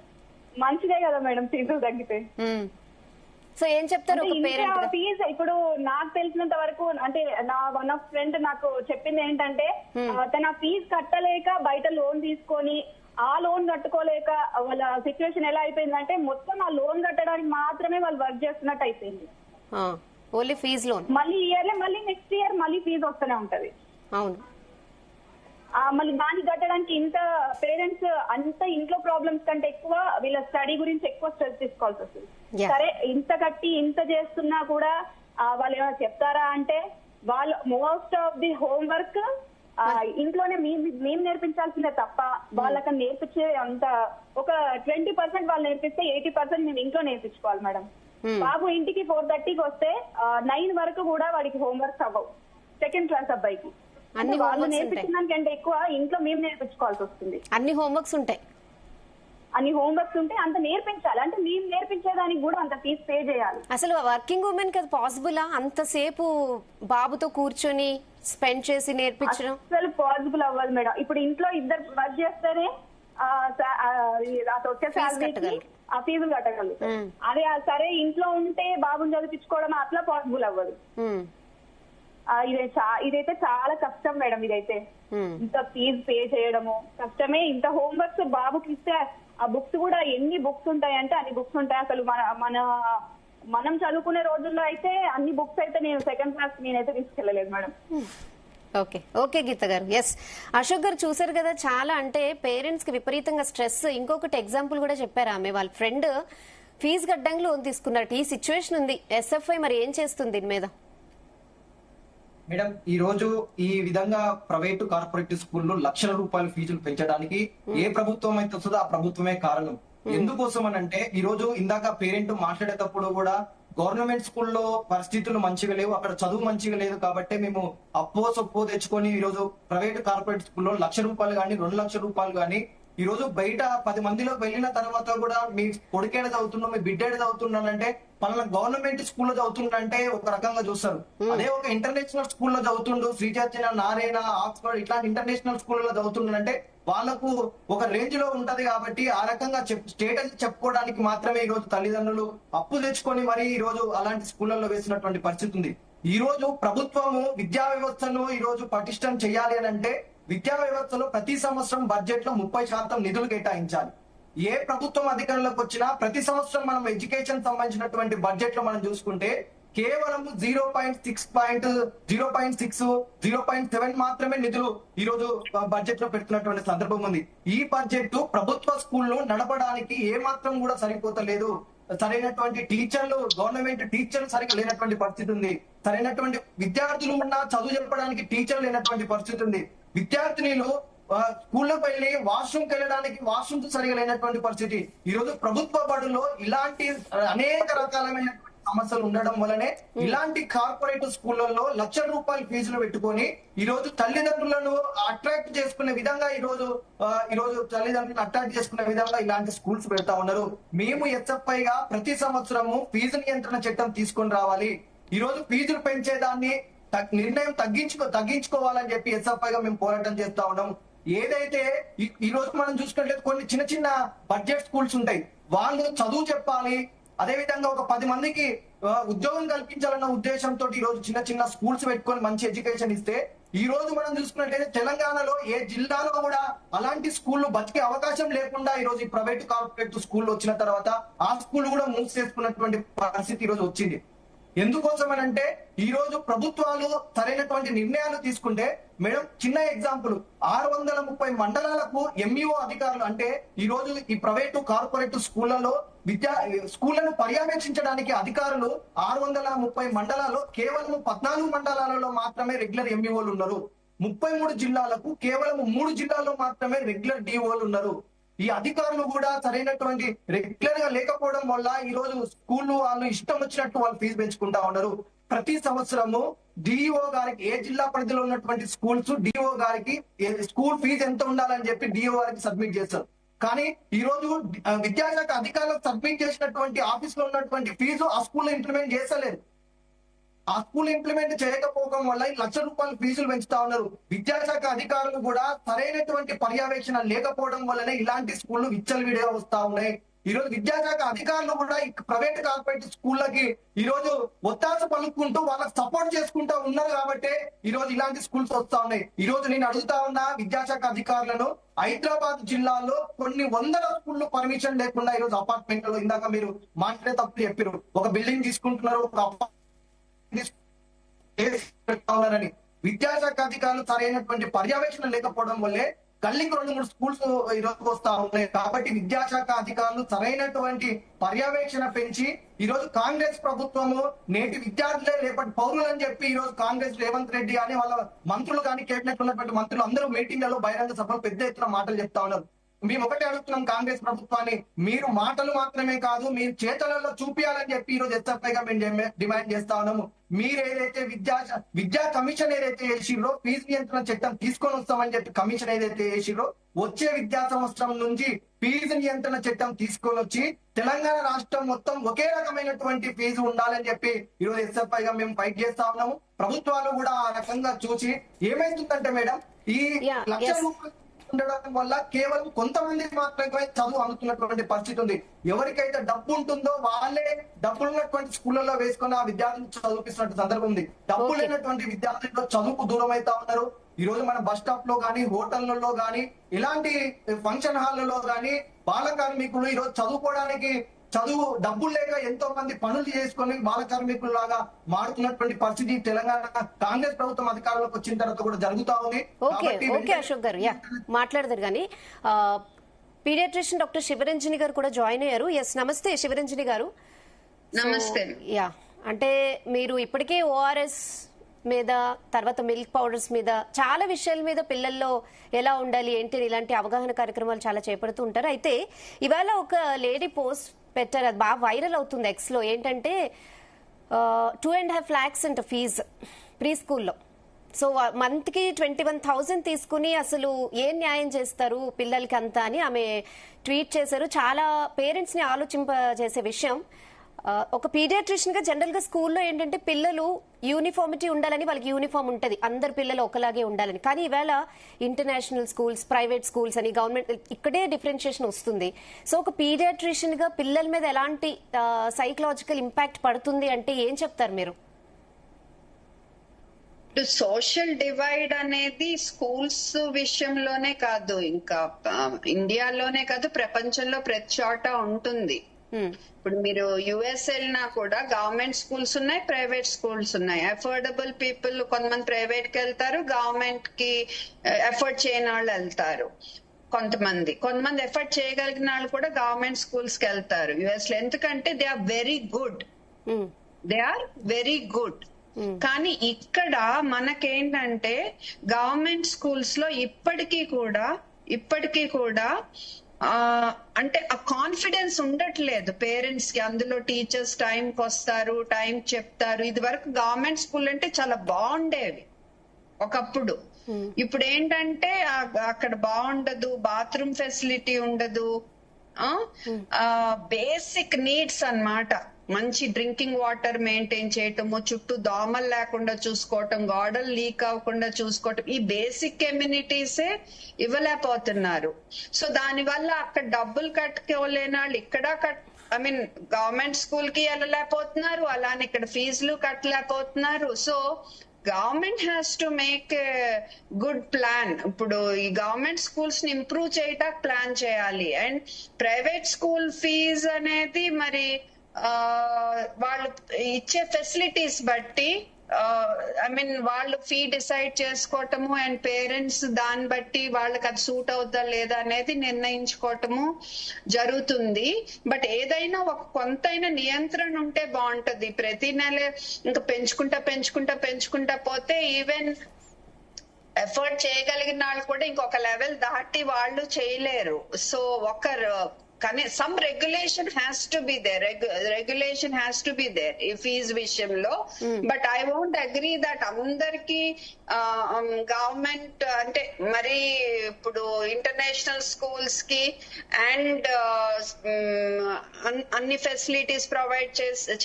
మంచిదే కదా మేడం ఫీజులు తగ్గితే. సో ఏం చెప్తారు ఒక పేరెంట్ గా? ఫీజు ఇప్పుడు నాకు తెలిసినంత వరకు అంటే నా వన్ ఆఫ్ ఫ్రెండ్ నాకు చెప్పింది ఏంటంటే తన ఫీజు కట్టలేక బయట లోన్ తీసుకొని ఆ లోన్ కట్టుకోలేక వాళ్ళ సిచ్యువేషన్ ఎలా అయిపోయిందంటే మొత్తం ఆ లోన్ కట్టడానికి మాత్రమే వాళ్ళు వర్క్ చేస్తున్నట్టు అయిపోయింది. Only fees loan. మళ్ళీ ఇయర్లీ మళ్ళీ నెక్స్ట్ ఇయర్ మళ్ళీ ఫీజు వస్తూనే ఉంటది. అవును. మళ్ళీ దాన్ని కట్టడానికి ఇంత పేరెంట్స్ అంత ఇంట్లో ప్రాబ్లమ్స్ కంటే ఎక్కువ వీళ్ళ స్టడీ గురించి ఎక్కువ స్ట్రెస్ తీసుకోవాల్సి వస్తుంది. సరే ఇంత కట్టి ఇంత చేస్తున్నా కూడా వాళ్ళు ఏమైనా చెప్తారా అంటే వాళ్ళు మోస్ట్ ఆఫ్ ది హోంవర్క్ ఇంట్లోనే మేము నేర్పించాల్సిందే తప్ప వాళ్ళకి నేర్పించే అంత ఒక 20% వాళ్ళు నేర్పిస్తే 80% మేము ఇంట్లో నేర్పించుకోవాలి మేడం. బాబు ఇంటికి 4:30కి వస్తే 9 వరకు కూడా వాడికి హోంవర్క్స్ అవ్వవు. 2nd క్లాస్ అబ్బాయికి అన్ని వాళ్ళు నేర్పించడానికంటే ఎక్కువ ఇంట్లో మేము నేర్పించుకోవాల్సి వస్తుంది. అన్ని హోంవర్క్స్ ఉంటాయి. అన్ని హోంవర్క్స్ ఉంటే అంత నేర్పించాలి. అంటే మేము నేర్పించేదానికి కూడా అంత ఫీజు పే చేయాలి. అసలు వర్కింగ్ ఉమెన్ కి అది పాసిబులా? అంతసేపు బాబుతో కూర్చొని స్పెండ్ చేసి నేర్పించడం అసలు పాసిబుల్ అవ్వదు మేడం. ఇప్పుడు ఇంట్లో ఇద్దరు వర్క్ చేస్తేనే వచ్చే శాలరీకి ఆ ఫీజులు కట్టగలుగుతారు. అదే సరే ఇంట్లో ఉంటే బాబుని చదివించుకోవడం అట్లా పాసిబుల్ అవ్వదు. ఇదైతే చాలా కష్టం మేడం. ఇదైతే ఇంత ఫీజు పే చేయడము కష్టమే. ఇంత హోంవర్క్స్ బాబుకి ఇస్తే ఆ బుక్స్ కూడా ఎన్ని బుక్స్ ఉంటాయంటే అన్ని బుక్స్ ఉంటాయి. అసలు మనం చదువుకునే రోజుల్లో అయితే అన్ని బుక్స్ అయితే నేను 2nd క్లాస్ నేనైతే తీసుకెళ్ళలేదు మేడం. ఓకే గీత గారు. ఎస్, అశోక్ గారు చూసారు కదా, చాలా అంటే పేరెంట్స్ కి విపరీతంగా స్ట్రెస్. ఇంకొకటి ఎగ్జాంపుల్ కూడా చెప్పారు, ఆమె వాళ్ళ ఫ్రెండ్ ఫీజు కట్టడానికి లోన్ తీసుకున్నట్టు ఈ సిచ్యువేషన్ ఉంది. ఎస్ఎఫ్ఐ మరి ఏం చేస్తుంది దీని మీద? మేడం ఈ రోజు ఈ విధంగా ప్రైవేటు కార్పొరేట్ స్కూల్లో లక్షల రూపాయల ఫీజులు పెంచడానికి ఏ ప్రభుత్వం అయితే వస్తుందో ఆ ప్రభుత్వమే కారణం. ఎందుకోసం అని అంటే ఈ రోజు ఇందాక పేరెంట్ మాట్లాడేటప్పుడు కూడా గవర్నమెంట్ స్కూల్లో పరిస్థితులు మంచిగా లేవు, అక్కడ చదువు మంచిగా లేదు కాబట్టి మేము అప్పో సొప్పో తెచ్చుకొని ఈ రోజు ప్రైవేట్ కార్పొరేట్ స్కూల్లో ₹1,00,000 కానీ 2,00,000 కానీ ఈ రోజు బయట 10 మందిలోకి వెళ్ళిన తర్వాత కూడా మీ కొడుకేడ చదువుతున్నావు, మీ బిడ్డేడ చదువుతున్నానంటే పలానా గవర్నమెంట్ స్కూల్లో చదువుతుండంటే ఒక రకంగా చూస్తారు. అదే ఒక ఇంటర్నేషనల్ స్కూల్లో చదువుతుండు, శ్రీచర్చిన, నారాయణ, ఆక్స్ఫర్డ్ ఇట్లాంటి ఇంటర్నేషనల్ స్కూల్లో చదువుతుండంటే వాళ్ళకు ఒక రేంజ్ లో ఉంటది. కాబట్టి ఆ రకంగా స్టేటస్ చెప్పుకోవడానికి మాత్రమే ఈ రోజు తల్లిదండ్రులు అప్పు తెచ్చుకొని మరి ఈ రోజు అలాంటి స్కూళ్లలో వేసినటువంటి పరిస్థితి ఉంది. ఈ రోజు ప్రభుత్వము విద్యా వ్యవస్థను ఈ రోజు పటిష్టం చేయాలి అని అంటే విద్యా వ్యవస్థలో ప్రతి సంవత్సరం బడ్జెట్ లో 30% నిధులు కేటాయించాలి. ఏ ప్రభుత్వం అధికారంలోకి వచ్చినా ప్రతి సంవత్సరం మనం ఎడ్యుకేషన్ సంబంధించినటువంటి బడ్జెట్ లో మనం చూసుకుంటే కేవలం 0.7 మాత్రమే నిధులు ఈ రోజు బడ్జెట్ లో పెడుతున్నటువంటి సందర్భం ఉంది. ఈ బడ్జెట్ ప్రభుత్వ స్కూల్లో నడపడానికి ఏ మాత్రం కూడా సరిపోతలేదు. సరైనటువంటి టీచర్లు, గవర్నమెంట్ టీచర్లు సరిగ్గా లేనటువంటి పరిస్థితి ఉంది. సరైనటువంటి విద్యార్థులు ఉన్న చదువు చెప్పడానికి టీచర్లు లేనటువంటి పరిస్థితి ఉంది. విద్యార్థినిలు స్కూల్లోకి వెళ్ళి వాష్రూమ్కి వెళ్ళడానికి వాష్రూమ్స్ సరిగా లేనటువంటి పరిస్థితి. ఈ రోజు ప్రభుత్వ బడుల్లో ఇలాంటి అనేక రకాలైన సమస్యలు ఉండడం వల్లనే ఇలాంటి కార్పొరేట్ స్కూళ్లలో ₹1,00,000 ఫీజులు పెట్టుకొని ఈ రోజు తల్లిదండ్రులను అట్రాక్ట్ చేసుకునే విధంగా ఈ రోజు తల్లిదండ్రులను అట్రాక్ట్ చేసుకునే విధంగా ఇలాంటి స్కూల్స్ పెడతా ఉన్నారు. మేము ఎస్ఎఫ్ఐ గా ప్రతి సంవత్సరము ఫీజు నియంత్రణ చట్టం తీసుకొని రావాలి. ఈ రోజు ఫీజులు పెంచేదాన్ని నిర్ణయం తగ్గించుకోవాలని చెప్పి ఎస్ఎఫ్ఐ గా మేము పోరాటం చేస్తా ఉన్నాం. ఏదైతే ఈ రోజు మనం చూసుకున్నట్లయితే కొన్ని చిన్న చిన్న బడ్జెట్ స్కూల్స్ ఉంటాయి, వాళ్ళు చదువు చెప్పాలి, అదే విధంగా ఒక 10 మందికి ఉద్యోగం కల్పించాలన్న ఉద్దేశంతో ఈ రోజు చిన్న చిన్న స్కూల్స్ పెట్టుకొని మంచి ఎడ్యుకేషన్ ఇస్తే ఈ రోజు మనం చూసుకున్నట్లయితే తెలంగాణలో ఏ జిల్లాలో కూడా అలాంటి స్కూళ్లు బతికే అవకాశం లేకుండా ఈ రోజు ప్రైవేట్ కార్పొరేట్ స్కూల్ వచ్చిన తర్వాత ఆ స్కూల్ కూడా మూసేసుకున్నటువంటి పరిస్థితి ఈ రోజు వచ్చింది. ఎందుకోసం అని అంటే ఈ రోజు ప్రభుత్వాలు సరైనటువంటి నిర్ణయాలు తీసుకుంటే మేడం చిన్న ఎగ్జాంపుల్ 630 మండలాలకు ఎంఈఓ అధికారులు అంటే ఈ రోజు ఈ ప్రైవేటు కార్పొరేట్ స్కూళ్లను పర్యవేక్షించడానికి అధికారులు 630 మండలాల్లో కేవలం 14 మండలాలలో మాత్రమే రెగ్యులర్ ఎంఈఓలు ఉన్నారు. 33 జిల్లాలకు కేవలం 3 జిల్లాల్లో మాత్రమే రెగ్యులర్ డిఓలు ఉన్నారు. ఈ అధికారులు కూడా సరైనటువంటి రెగ్యులర్ గా లేకపోవడం వల్ల ఈ రోజు స్కూళ్ళు వాళ్ళు ఇష్టం వచ్చినట్టు వాళ్ళు ఫీజు పెంచుకుంటా ఉన్నారు. ప్రతి సంవత్సరము డిఓ గారికి ఏ జిల్లా పరిధిలో ఉన్నటువంటి స్కూల్స్ డిఓ గారికి స్కూల్ ఫీజు ఎంత ఉండాలని చెప్పి డిఓ గారికి సబ్మిట్ చేస్తారు. కానీ ఈ రోజు విద్యాశాఖ అధికారులకు సబ్మిట్ చేసినటువంటి ఆఫీస్ లో ఉన్నటువంటి ఫీజు ఆ స్కూల్లో ఇంప్లిమెంట్ చేస్తలేదు. ఆ స్కూల్ ఇంప్లిమెంట్ చేయకపోవడం వల్ల ₹1,00,000 ఫీజులు పెంచుతా ఉన్నారు. విద్యాశాఖ అధికారులు కూడా సరైనటువంటి పర్యవేక్షణ లేకపోవడం వల్లనే ఇలాంటి స్కూళ్లు విచ్చలవిడిగా వస్తా ఉన్నాయి. ఈ రోజు విద్యాశాఖ అధికారులు కూడా ఈ ప్రైవేట్ కార్పొరేట్ స్కూళ్ళకి ఈ రోజు ఒత్తాస పలుకుంటూ వాళ్ళకి సపోర్ట్ చేసుకుంటూ ఉన్నారు కాబట్టి ఈ రోజు ఇలాంటి స్కూల్స్ వస్తా ఉన్నాయి. ఈ రోజు నేను అడుగుతా ఉన్నా విద్యాశాఖ అధికారులను, హైదరాబాద్ జిల్లాలో కొన్ని వందల స్కూళ్ళు పర్మిషన్ లేకుండా ఈ రోజు అపార్ట్మెంట్ లో, ఇందాక మీరు మాట్లాడే తప్పు చెప్పారు, ఒక బిల్డింగ్ తీసుకుంటున్నారు, ఒక ఉన్నారని. విద్యాశాఖ అధికారులు సరైనటువంటి పర్యవేక్షణ లేకపోవడం వల్లే గల్లీకి 2-3 స్కూల్స్ ఈ రోజు వస్తా ఉన్నాయి. కాబట్టి విద్యాశాఖ అధికారులు సరైనటువంటి పర్యవేక్షణ పెంచి ఈ రోజు కాంగ్రెస్ ప్రభుత్వము నేటి విద్యార్థులే రేపటి పౌరులు అని చెప్పి ఈ రోజు కాంగ్రెస్ రేవంత్ రెడ్డి కానీ వాళ్ళ మంత్రులు కానీ కేబినెట్ ఉన్నటువంటి మంత్రులు అందరూ మీటింగ్లలో బహిరంగ సభలు పెద్ద ఎత్తున మాటలు చెప్తా ఉన్నారు. మేము ఒకటే అడుగుతున్నాం కాంగ్రెస్ ప్రభుత్వాన్ని, మీరు మాటలు మాత్రమే కాదు మీరు చేతలలో చూపించాలని చెప్పి ఈ రోజు ఎస్ఎఫ్ఐగా మేము డిమాండ్ చేస్తా ఉన్నాము. మీరు ఏదైతే విద్యా కమిషన్ ఏదైతే చేసిర్రో, ఫీజు నియంత్రణ చట్టం తీసుకొని వస్తామని చెప్పి కమిషన్ ఏదైతే చేసిర్రో, వచ్చే విద్యా సంవత్సరం నుంచి ఫీజు నియంత్రణ చట్టం తీసుకొని వచ్చి తెలంగాణ రాష్ట్రం మొత్తం ఒకే రకమైనటువంటి ఫీజు ఉండాలని చెప్పి ఈ రోజు ఎస్ఎఫ్ఐగా మేము ఫైట్ చేస్తా ఉన్నాము. ప్రభుత్వాలు కూడా ఆ రకంగా చూసి ఏమైతుందంటే మేడం, ఈ ₹1,00,000 ఉండడం వల్ల కేవలం కొంతమంది మాత్రమే చదువు అందుతున్నటువంటి పరిస్థితి ఉంది. ఎవరికైతే డబ్బు ఉంటుందో వాళ్ళే డబ్బులు ఉన్నటువంటి స్కూళ్ళలో వేసుకుని ఆ విద్యార్థులు చదివిస్తున్న సందర్భం ఉంది. డబ్బు లేనటువంటి విద్యార్థులు చదువుకు దూరం అవుతా ఉన్నారు. ఈ రోజు మన బస్ స్టాప్ లో గానీ, హోటళ్లలో గానీ, ఇలాంటి ఫంక్షన్ హాల్లో గానీ బాల కార్మికులు ఈ రోజు చదువుకోవడానికి చదువు డబ్బులు లేక ఎంతో మంది పనులు చేసుకొని బాల కార్మికుల్లాగా మారుతున్నటువంటి పరిస్థితి తెలంగాణ కాంగ్రెస్ ప్రభుత్వం అధికారంలోకి వచ్చిన తర్వాత కూడా జరుగుతా ఉంది. ఓకే అశోక్ గారు మాట్లాడతారు కానీ పీడియాట్రిషియన్ డాక్టర్ శివరంజని గారు కూడా జాయిన్ అయ్యారు. ఎస్, నమస్తే శివరంజని గారు. నమస్తే. అంటే మీరు ఇప్పటికే ఓఆర్ఎస్ మీద, తర్వాత మిల్క్ పౌడర్స్ మీద, చాలా విషయాల మీద పిల్లల్లో ఎలా ఉండాలి ఏంటి ఇలాంటి అవగాహన కార్యక్రమాలు చాలా చేపడుతూ ఉంటారు. అయితే ఇవాళ ఒక లేడీ పోస్ట్ పెట్టారు, అది బాగా వైరల్ అవుతుంది ఎక్స్ లో. ఏంటంటే 2.5 lakhs అంట ఫీజు ప్రీ స్కూల్లో. సో మంత్ కి 21,000 తీసుకుని అసలు ఏం న్యాయం చేస్తారు పిల్లలకి అంతా అని ఆమె ట్వీట్ చేశారు. చాలా పేరెంట్స్ ని ఆలోచింపజేసే విషయం. ఒక పీడియాట్రిషియన్ గా జనరల్ గా స్కూల్లో ఏంటంటే పిల్లలు యూనిఫామిటీ ఉండాలని, వాళ్ళకి యూనిఫామ్ ఉంటది, అందరు పిల్లలు ఒకలాగే ఉండాలని. కానీ ఈవేళ ఇంటర్నేషనల్ స్కూల్స్, ప్రైవేట్ స్కూల్స్ అని గవర్నమెంట్ ఇక్కడే డిఫరెన్షియేషన్ వస్తుంది. సో ఒక పీడియాట్రిషియన్ గా పిల్లల మీద ఎలాంటి సైకలాజికల్ ఇంపాక్ట్ పడుతుంది అంటే ఏం చెప్తారు మీరు? సోషల్ డివైడ్ అనేది స్కూల్స్ విషయంలోనే కాదు, ఇంకా ఇండియాలోనే కాదు ప్రపంచంలో ప్రతి చోట ఉంటుంది. ఇప్పుడు మీరు యుఎస్ వెళ్ళినా కూడా గవర్నమెంట్ స్కూల్స్ ఉన్నాయి, ప్రైవేట్ స్కూల్స్ ఉన్నాయి. అఫోర్డబుల్ పీపుల్ కొంతమంది ప్రైవేట్ కి వెళ్తారు, గవర్నమెంట్ కి ఎఫర్ట్ చేయని వాళ్ళు వెళ్తారు. కొంతమంది ఎఫర్ట్ చేయగలిగిన వాళ్ళు కూడా గవర్నమెంట్ స్కూల్స్ కి వెళ్తారు యుఎస్ లో. ఎందుకంటే దే ఆర్ వెరీ గుడ్. కానీ ఇక్కడ మనకేంటంటే గవర్నమెంట్ స్కూల్స్ లో ఇప్పటికీ కూడా అంటే ఆ కాన్ఫిడెన్స్ ఉండట్లేదు పేరెంట్స్ కి. అందులో టీచర్స్ టైంకి వస్తారు, టైం చెప్తారు. ఇది వరకు గవర్నమెంట్ స్కూల్ అంటే చాలా బాగుండేవి ఒకప్పుడు. ఇప్పుడు ఏంటంటే అక్కడ బాగుండదు, బాత్రూమ్ ఫెసిలిటీ ఉండదు, బేసిక్ నీడ్స్ అన్నమాట. మంచి డ్రింకింగ్ వాటర్ మెయింటైన్ చేయటము, చుట్టూ దోమలు లేకుండా చూసుకోవటం, గోడలు లీక్ అవ్వకుండా చూసుకోవటం, ఈ బేసిక్ ఎమ్యూనిటీసే ఇవ్వలేకపోతున్నారు. సో దానివల్ల అక్కడ డబ్బులు కట్టుకోలేని వాళ్ళు ఇక్కడ గవర్నమెంట్ స్కూల్ కి వెళ్ళలేకపోతున్నారు, అలానే ఇక్కడ ఫీజులు కట్టలేకపోతున్నారు. So government has to make good plan. ఇప్పుడు ఈ గవర్నమెంట్ స్కూల్స్ ని ఇంప్రూవ్ చేయటానికి ప్లాన్ చేయాలి. అండ్ ప్రైవేట్ స్కూల్ ఫీజు అనేది మరి వాళ్ళు ఇచ్చే ఫెసిలిటీస్ బట్టి వాళ్ళు ఫీ డిసైడ్ చేసుకోవటము అండ్ పేరెంట్స్ దాన్ని బట్టి వాళ్ళకి అది సూట్ అవుతా లేదా అనేది నిర్ణయించుకోవటము జరుగుతుంది. బట్ ఏదైనా ఒక కొంతైనా నియంత్రణ ఉంటే బాగుంటది. ప్రతి నెల ఇంకా పెంచుకుంటా పోతే ఈవెన్ ఎఫర్ట్ చేయగలిగిన వాళ్ళు కూడా ఇంకొక లెవెల్ దాటి వాళ్ళు చేయలేరు. సో కానీ some regulation has to be there, regulation has to be there ఈ ఫీజ్ విషయంలో. But I won't agree that అందరికి గవర్నమెంట్ అంటే మరి ఇప్పుడు ఇంటర్నేషనల్ స్కూల్స్ కి అండ్ అన్ని ఫెసిలిటీస్ ప్రొవైడ్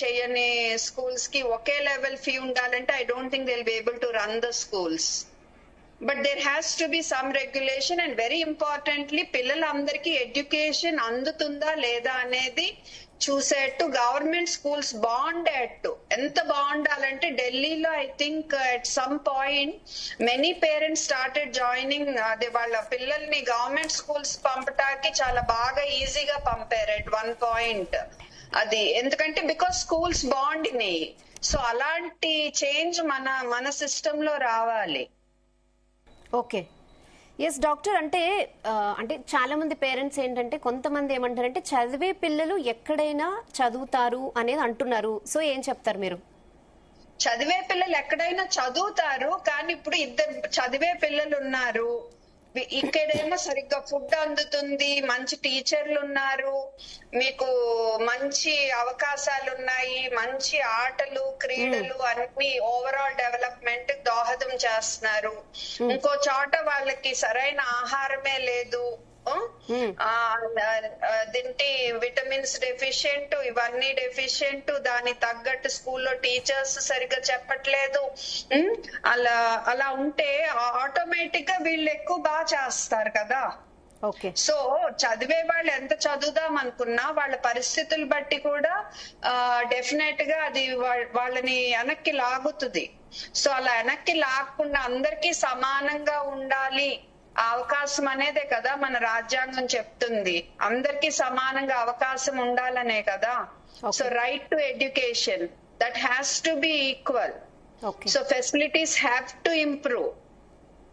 చేయని స్కూల్స్ కి ఒకే లెవెల్ ఫీ ఉండాలంటే I don't think they will be able to run the schools. But there has to be some regulation and very importantly పిల్లలందరికీ ఎడ్యుకేషన్ అందుతుందా లేదా అనేది చూసేట్టు గవర్నమెంట్ స్కూల్స్ బాగుండేట్టు. ఎంత బాగుండాలంటే ఢిల్లీలో I think at some point many parents started joining అదే వాళ్ళ పిల్లల్ని గవర్నమెంట్ స్కూల్స్ పంపటానికి చాలా బాగా ఈజీగా పంపారు అట్ వన్ పాయింట్. అది ఎందుకంటే బికాస్ స్కూల్స్ బాగుండినాయి. సో అలాంటి చేంజ్ మన సిస్టమ్ లో రావాలి. Okay, yes doctor. అంటే చాలా మంది పేరెంట్స్ ఏంటంటే కొంతమంది ఏమంటారంటే చదివే పిల్లలు ఎక్కడైనా చదువుతారు అనేది అంటున్నారు. సో ఏం చెప్తారు మీరు? చదివే పిల్లలు ఎక్కడైనా చదువుతారు, కానీ ఇప్పుడు ఇద్దరు చదివే పిల్లలు ఉన్నారు, ఇక్కడేమో సరిగ్గా ఫుడ్ అందుతుంది, మంచి టీచర్లు ఉన్నారు, మీకు మంచి అవకాశాలు ఉన్నాయి, మంచి ఆటలు క్రీడలు అన్ని ఓవరాల్ డెవలప్మెంట్ దోహదం చేస్తున్నారు. ఇంకో చోట వాళ్ళకి సరైన ఆహారమే లేదు, దీంటి విటమిన్స్ డెఫిషియెంట్, ఇవన్నీ డెఫిషియెంట్, దాని తగ్గట్టు స్కూల్లో టీచర్స్ సరిగ్గా చెప్పట్లేదు. అలా ఉంటే ఆటోమేటిక్ గా వీళ్ళు ఎక్కువ బాగా చేస్తారు కదా. సో చదివే వాళ్ళు ఎంత చదువుదాం అనుకున్నా వాళ్ళ పరిస్థితులు బట్టి కూడా డెఫినెట్ గా అది వాళ్ళని వెనక్కి లాగుతుంది. సో అలా వెనక్కి లాగకుండా అందరికీ సమానంగా ఉండాలి అవకాశం అనేదే కదా మన రాజ్యాంగం చెప్తుంది. అందరికీ సమానంగా అవకాశం ఉండాలనే కదా. So right to education that has to be equal. So facilities have to improve.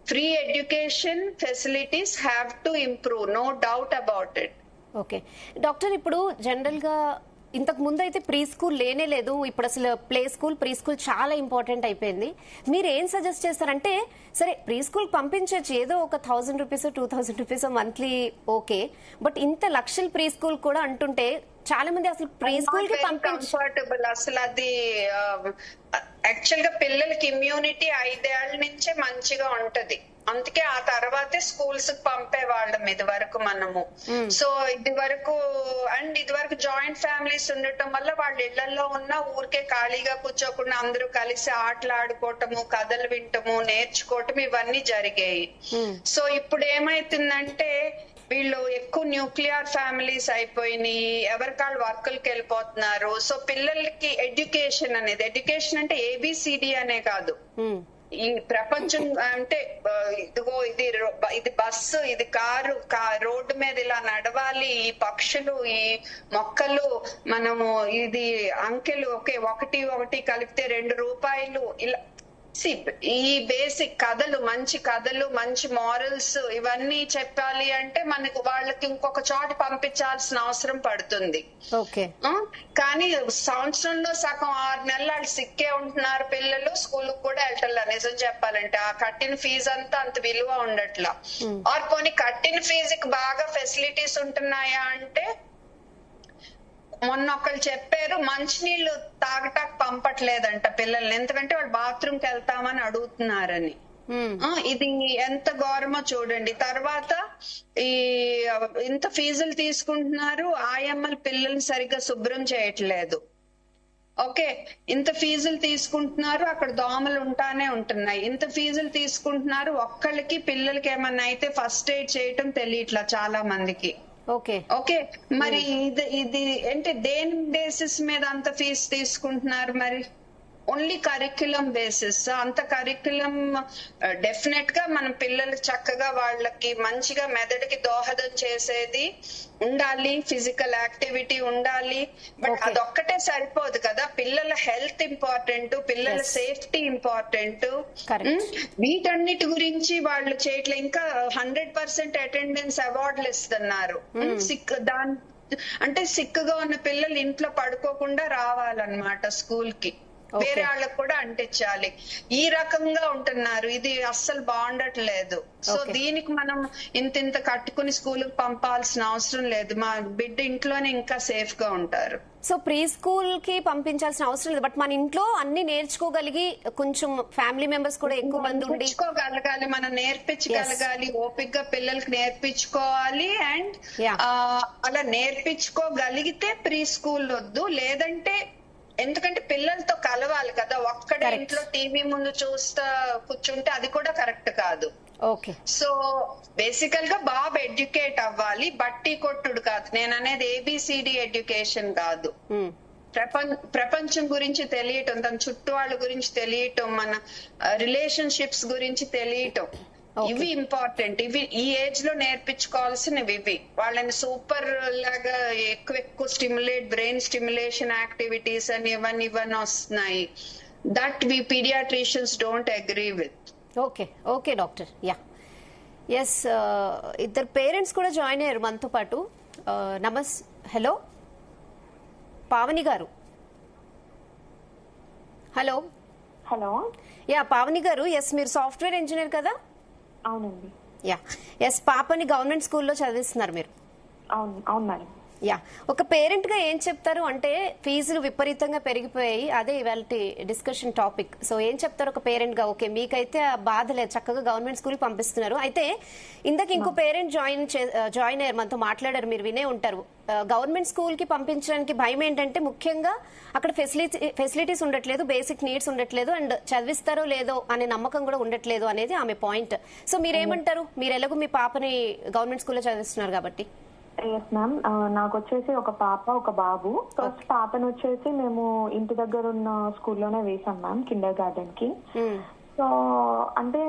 Free education facilities have to improve, no doubt about it. Okay doctor, ఇప్పుడు జనరల్ గా ఇంతకు ముందు అయితే ప్రీ స్కూల్ లేనే లేదు. ఇప్పుడు అసలు ప్లే స్కూల్ ప్రీ స్కూల్ చాలా ఇంపార్టెంట్ అయిపోయింది. మీరు ఏం సజెస్ట్ చేస్తారంటే సరే ప్రీ స్కూల్ పంపించవచ్చు, ఏదో ఒక 1000 rupees 2000 rupees monthly okay, but ఇంత లక్షలు ప్రీ స్కూల్ కూడా అంటుంటే చాలా మంది అసలు ప్రీ స్కూల్ కి కంఫర్టబుల్. అసలు అది యాక్చువల్ గా పిల్లలకి ఇమ్యూనిటీ 5 ఏళ్ల నుంచే మంచిగా ఉంటది, అందుకే ఆ తర్వాతే స్కూల్స్ కి పంపేవాళ్ళం ఇది వరకు మనము. సో ఇది వరకు జాయింట్ ఫ్యామిలీస్ ఉండటం వల్ల వాళ్ళ ఇళ్లలో ఉన్న ఊరికే ఖాళీగా కూర్చోకుండా అందరూ కలిసి ఆటలు ఆడుకోవటము, కథలు వింటము, నేర్చుకోవటం ఇవన్నీ జరిగాయి. సో ఇప్పుడు ఏమైతుందంటే వీళ్ళు ఎక్కువ న్యూక్లియర్ ఫ్యామిలీస్ అయిపోయినాయి, ఎవరికాళ్ళు వర్కులకి వెళ్ళిపోతున్నారు. సో పిల్లలకి ఎడ్యుకేషన్ ఎడ్యుకేషన్ అంటే ఏబిసిడి అనే కాదు, ఈ ప్రపంచం అంటే ఇదిగో ఇది బస్సు, ఇది కారు, రోడ్డు మీద ఇలా నడవాలి, ఈ పక్షులు, ఈ మొక్కలు, మనము ఇది అంకెలు ఒకే 1 1 కలిపితే 2 రూపాయలు, ఇలా ఈ బేసిక్ కథలు, మంచి మారల్స్ ఇవన్నీ చెప్పాలి అంటే మనకు వాళ్ళకి ఇంకొక చోట పంపించాల్సిన అవసరం పడుతుంది. కానీ సంవత్సరంలో సగం 6 నెలలు వాళ్ళు సిక్కే ఉంటున్నారు పిల్లలు, స్కూల్ కూడా వెళ్ళట్లా. నిజం చెప్పాలంటే ఆ కట్టిన ఫీజు అంతా అంత విలువ ఉండట్లా. ఆర్ పోనీ కట్టిన ఫీజుకి బాగా ఫెసిలిటీస్ ఉంటున్నాయా అంటే మొన్న ఒకళ్ళు చెప్పారు మంచినీళ్లు తాగటానికి పంపట్లేదంట పిల్లల్ని, ఎందుకంటే వాళ్ళు బాత్రూమ్ కి వెళ్తామని అడుగుతున్నారని. ఇది ఎంత ఘోరమో చూడండి. తర్వాత ఇంత ఫీజులు తీసుకుంటున్నారు, ఆయమ్మలు పిల్లల్ని సరిగ్గా శుభ్రం చేయట్లేదు. ఓకే, ఇంత ఫీజులు తీసుకుంటున్నారు, అక్కడ దోమలు ఉంటానే ఉంటున్నాయి. ఇంత ఫీజులు తీసుకుంటున్నారు, ఒక్కళ్ళకి పిల్లలకి ఏమన్నా అయితే ఫస్ట్ ఎయిడ్ చేయటం తెలియట్లా చాలా మందికి. ఓకే, మరి ఇది అంటే దేని బేసిస్ మీద అంత ఫీజు తీసుకుంటున్నారు? మరి ఓన్లీ కరిక్యులం బేసిస్. అంత కరిక్యులం డెఫినెట్ గా మన పిల్లలు చక్కగా వాళ్ళకి మంచిగా మెదడుకి దోహదం చేసేది ఉండాలి, ఫిజికల్ యాక్టివిటీ ఉండాలి. బట్ అదొక్కటే సరిపోదు కదా, పిల్లల హెల్త్ ఇంపార్టెంట్, పిల్లల సేఫ్టీ ఇంపార్టెంట్. వీటన్నిటి గురించి వాళ్ళు చేయట్లే. ఇంకా 100% అటెండెన్స్ అవార్డులు ఇస్తున్నారు. అంటే సిక్ గా ఉన్న పిల్లలు ఇంట్లో పడుకోకుండా రావాలన్నమాట స్కూల్ కి. వేరే వాళ్ళకు కూడా అంటించాలి. ఈ రకంగా ఉంటున్నారు, ఇది అస్సలు బాగుండట్లేదు. సో దీనికి మనం ఇంత కట్టుకుని స్కూల్ కి పంపాల్సిన అవసరం లేదు. మా బిడ్డ ఇంట్లోనే ఇంకా సేఫ్ గా ఉంటారు. సో ప్రీ స్కూల్ కి పంపించాల్సిన అవసరం లేదు, బట్ మన ఇంట్లో అన్ని నేర్చుకోగలిగి కొంచెం ఫ్యామిలీ మెంబర్స్ కూడా ఎక్కువ మంది ఉండి నేర్చుకోగలగాలి, మనం నేర్పించగలగాలి, ఓపిక్ గా పిల్లలకి నేర్పించుకోవాలి. అండ్ అలా నేర్పించుకోగలిగితే ప్రీ స్కూల్ వద్దు, లేదంటే ఎందుకంటే పిల్లలతో కలవాలి కదా, ఒక్కడే ఇంట్లో టీవీ ముందు చూస్తా కూర్చుంటే అది కూడా కరెక్ట్ కాదు. ఓకే. సో బేసికల్ గా బాబు ఎడ్యుకేట్ అవ్వాలి, బట్టి కొట్టుడు కాదు. నేను అనేది ABCD ఎడ్యుకేషన్ కాదు. ప్రపంచం గురించి తెలియటం, తన చుట్టూ వాళ్ళ గురించి తెలియటం, మన రిలేషన్షిప్స్ గురించి తెలియటం, ఇవి ఇంపార్టెంట్. ఇవి ఈ ఏజ్ లో నేర్పించుకోవాల్సినవి ఇవి. వాళ్ళని సూపర్ లాగా ఎక్కువ స్టిమ్యులేట్, బ్రెయిన్ స్టిమ్యులేషన్ యాక్టివిటీస్ అని ఇవన్నీ వస్తున్నాయి. That we paediatricians don't agree with. Okay okay doctor. Yeah yes, ఇద్దరు పేరెంట్స్ కూడా జాయిన్ అయ్యారు మనతో పాటు. హలో పావని గారు. హలో. హలో. యా పావని గారు, ఎస్ మీరు సాఫ్ట్వేర్ ఇంజనీర్ కదా? అవునండి. యా ఎస్, పాపని గవర్నమెంట్ స్కూల్లో చదివిస్తున్నారు మీరు? అవును మేడం. యా, ఒక పేరెంట్ గా ఏం చెప్తారు అంటే ఫీజులు విపరీతంగా పెరిగిపోయాయి, అదే ఇవాళ డిస్కషన్ టాపిక్. సో ఏం చెప్తారు ఒక పేరెంట్ గా? ఓకే, మీకైతే బాధ లేదు, చక్కగా గవర్నమెంట్ స్కూల్ పంపిస్తున్నారు. అయితే ఇందాక ఇంకో పేరెంట్ జాయిన్ అయ్యారు, మనతో మాట్లాడారు, మీరు వినే ఉంటారు. గవర్నమెంట్ స్కూల్ కి పంపించడానికి భయం ఏంటంటే ముఖ్యంగా అక్కడ ఫెసిలిటీస్ ఉండట్లేదు, బేసిక్ నీడ్స్ ఉండట్లేదు, అండ్ చదివిస్తారో లేదో అనే నమ్మకం కూడా ఉండట్లేదు అనేది ఆమె పాయింట్. సో మీరేమంటారు? మీరు ఎలాగో మీ పాపని గవర్నమెంట్ స్కూల్లో చదివిస్తున్నారు కాబట్టి. ఎస్ మ్యామ్, నాకు వచ్చేసి ఒక పాప ఒక బాబు. ఫస్ట్ పాపను వచ్చేసి మేము ఇంటి దగ్గర ఉన్న స్కూల్లోనే వేసాం మ్యామ్, కిండర్ గార్డెన్ కి. సో అంటే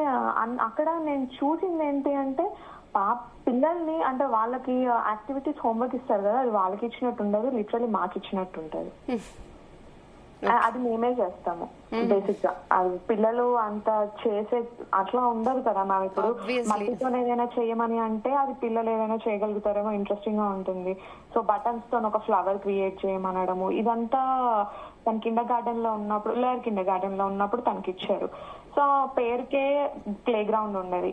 అక్కడ నేను చూసింది ఏంటి అంటే పిల్లల్ని అంటే వాళ్ళకి యాక్టివిటీస్ హోంవర్క్ ఇస్తారు కదా, అది వాళ్ళకి ఇచ్చినట్టు ఉండదు, లిటరలీ మాకు ఇచ్చినట్టు ఉంటది. అది మేమే చేస్తాము బేసిక్ గా. అది పిల్లలు అంత చేసే అట్లా ఉండదు కదా మ్యామ్. ఇప్పుడు మట్టితో ఏదైనా చేయమని అంటే అది పిల్లలు ఏదైనా చేయగలుగుతారేమో, ఇంట్రెస్టింగ్ గా ఉంటుంది. సో బటన్స్ తో ఒక ఫ్లవర్ క్రియేట్ చేయమనడము, ఇదంతా తన కిండర్ గార్డెన్ లో ఉన్నప్పుడు, లేయర్ కిండర్ గార్డెన్ లో ఉన్నప్పుడు తనకి ఇచ్చారు. సో పేరుకే ప్లే గ్రౌండ్ ఉండేది.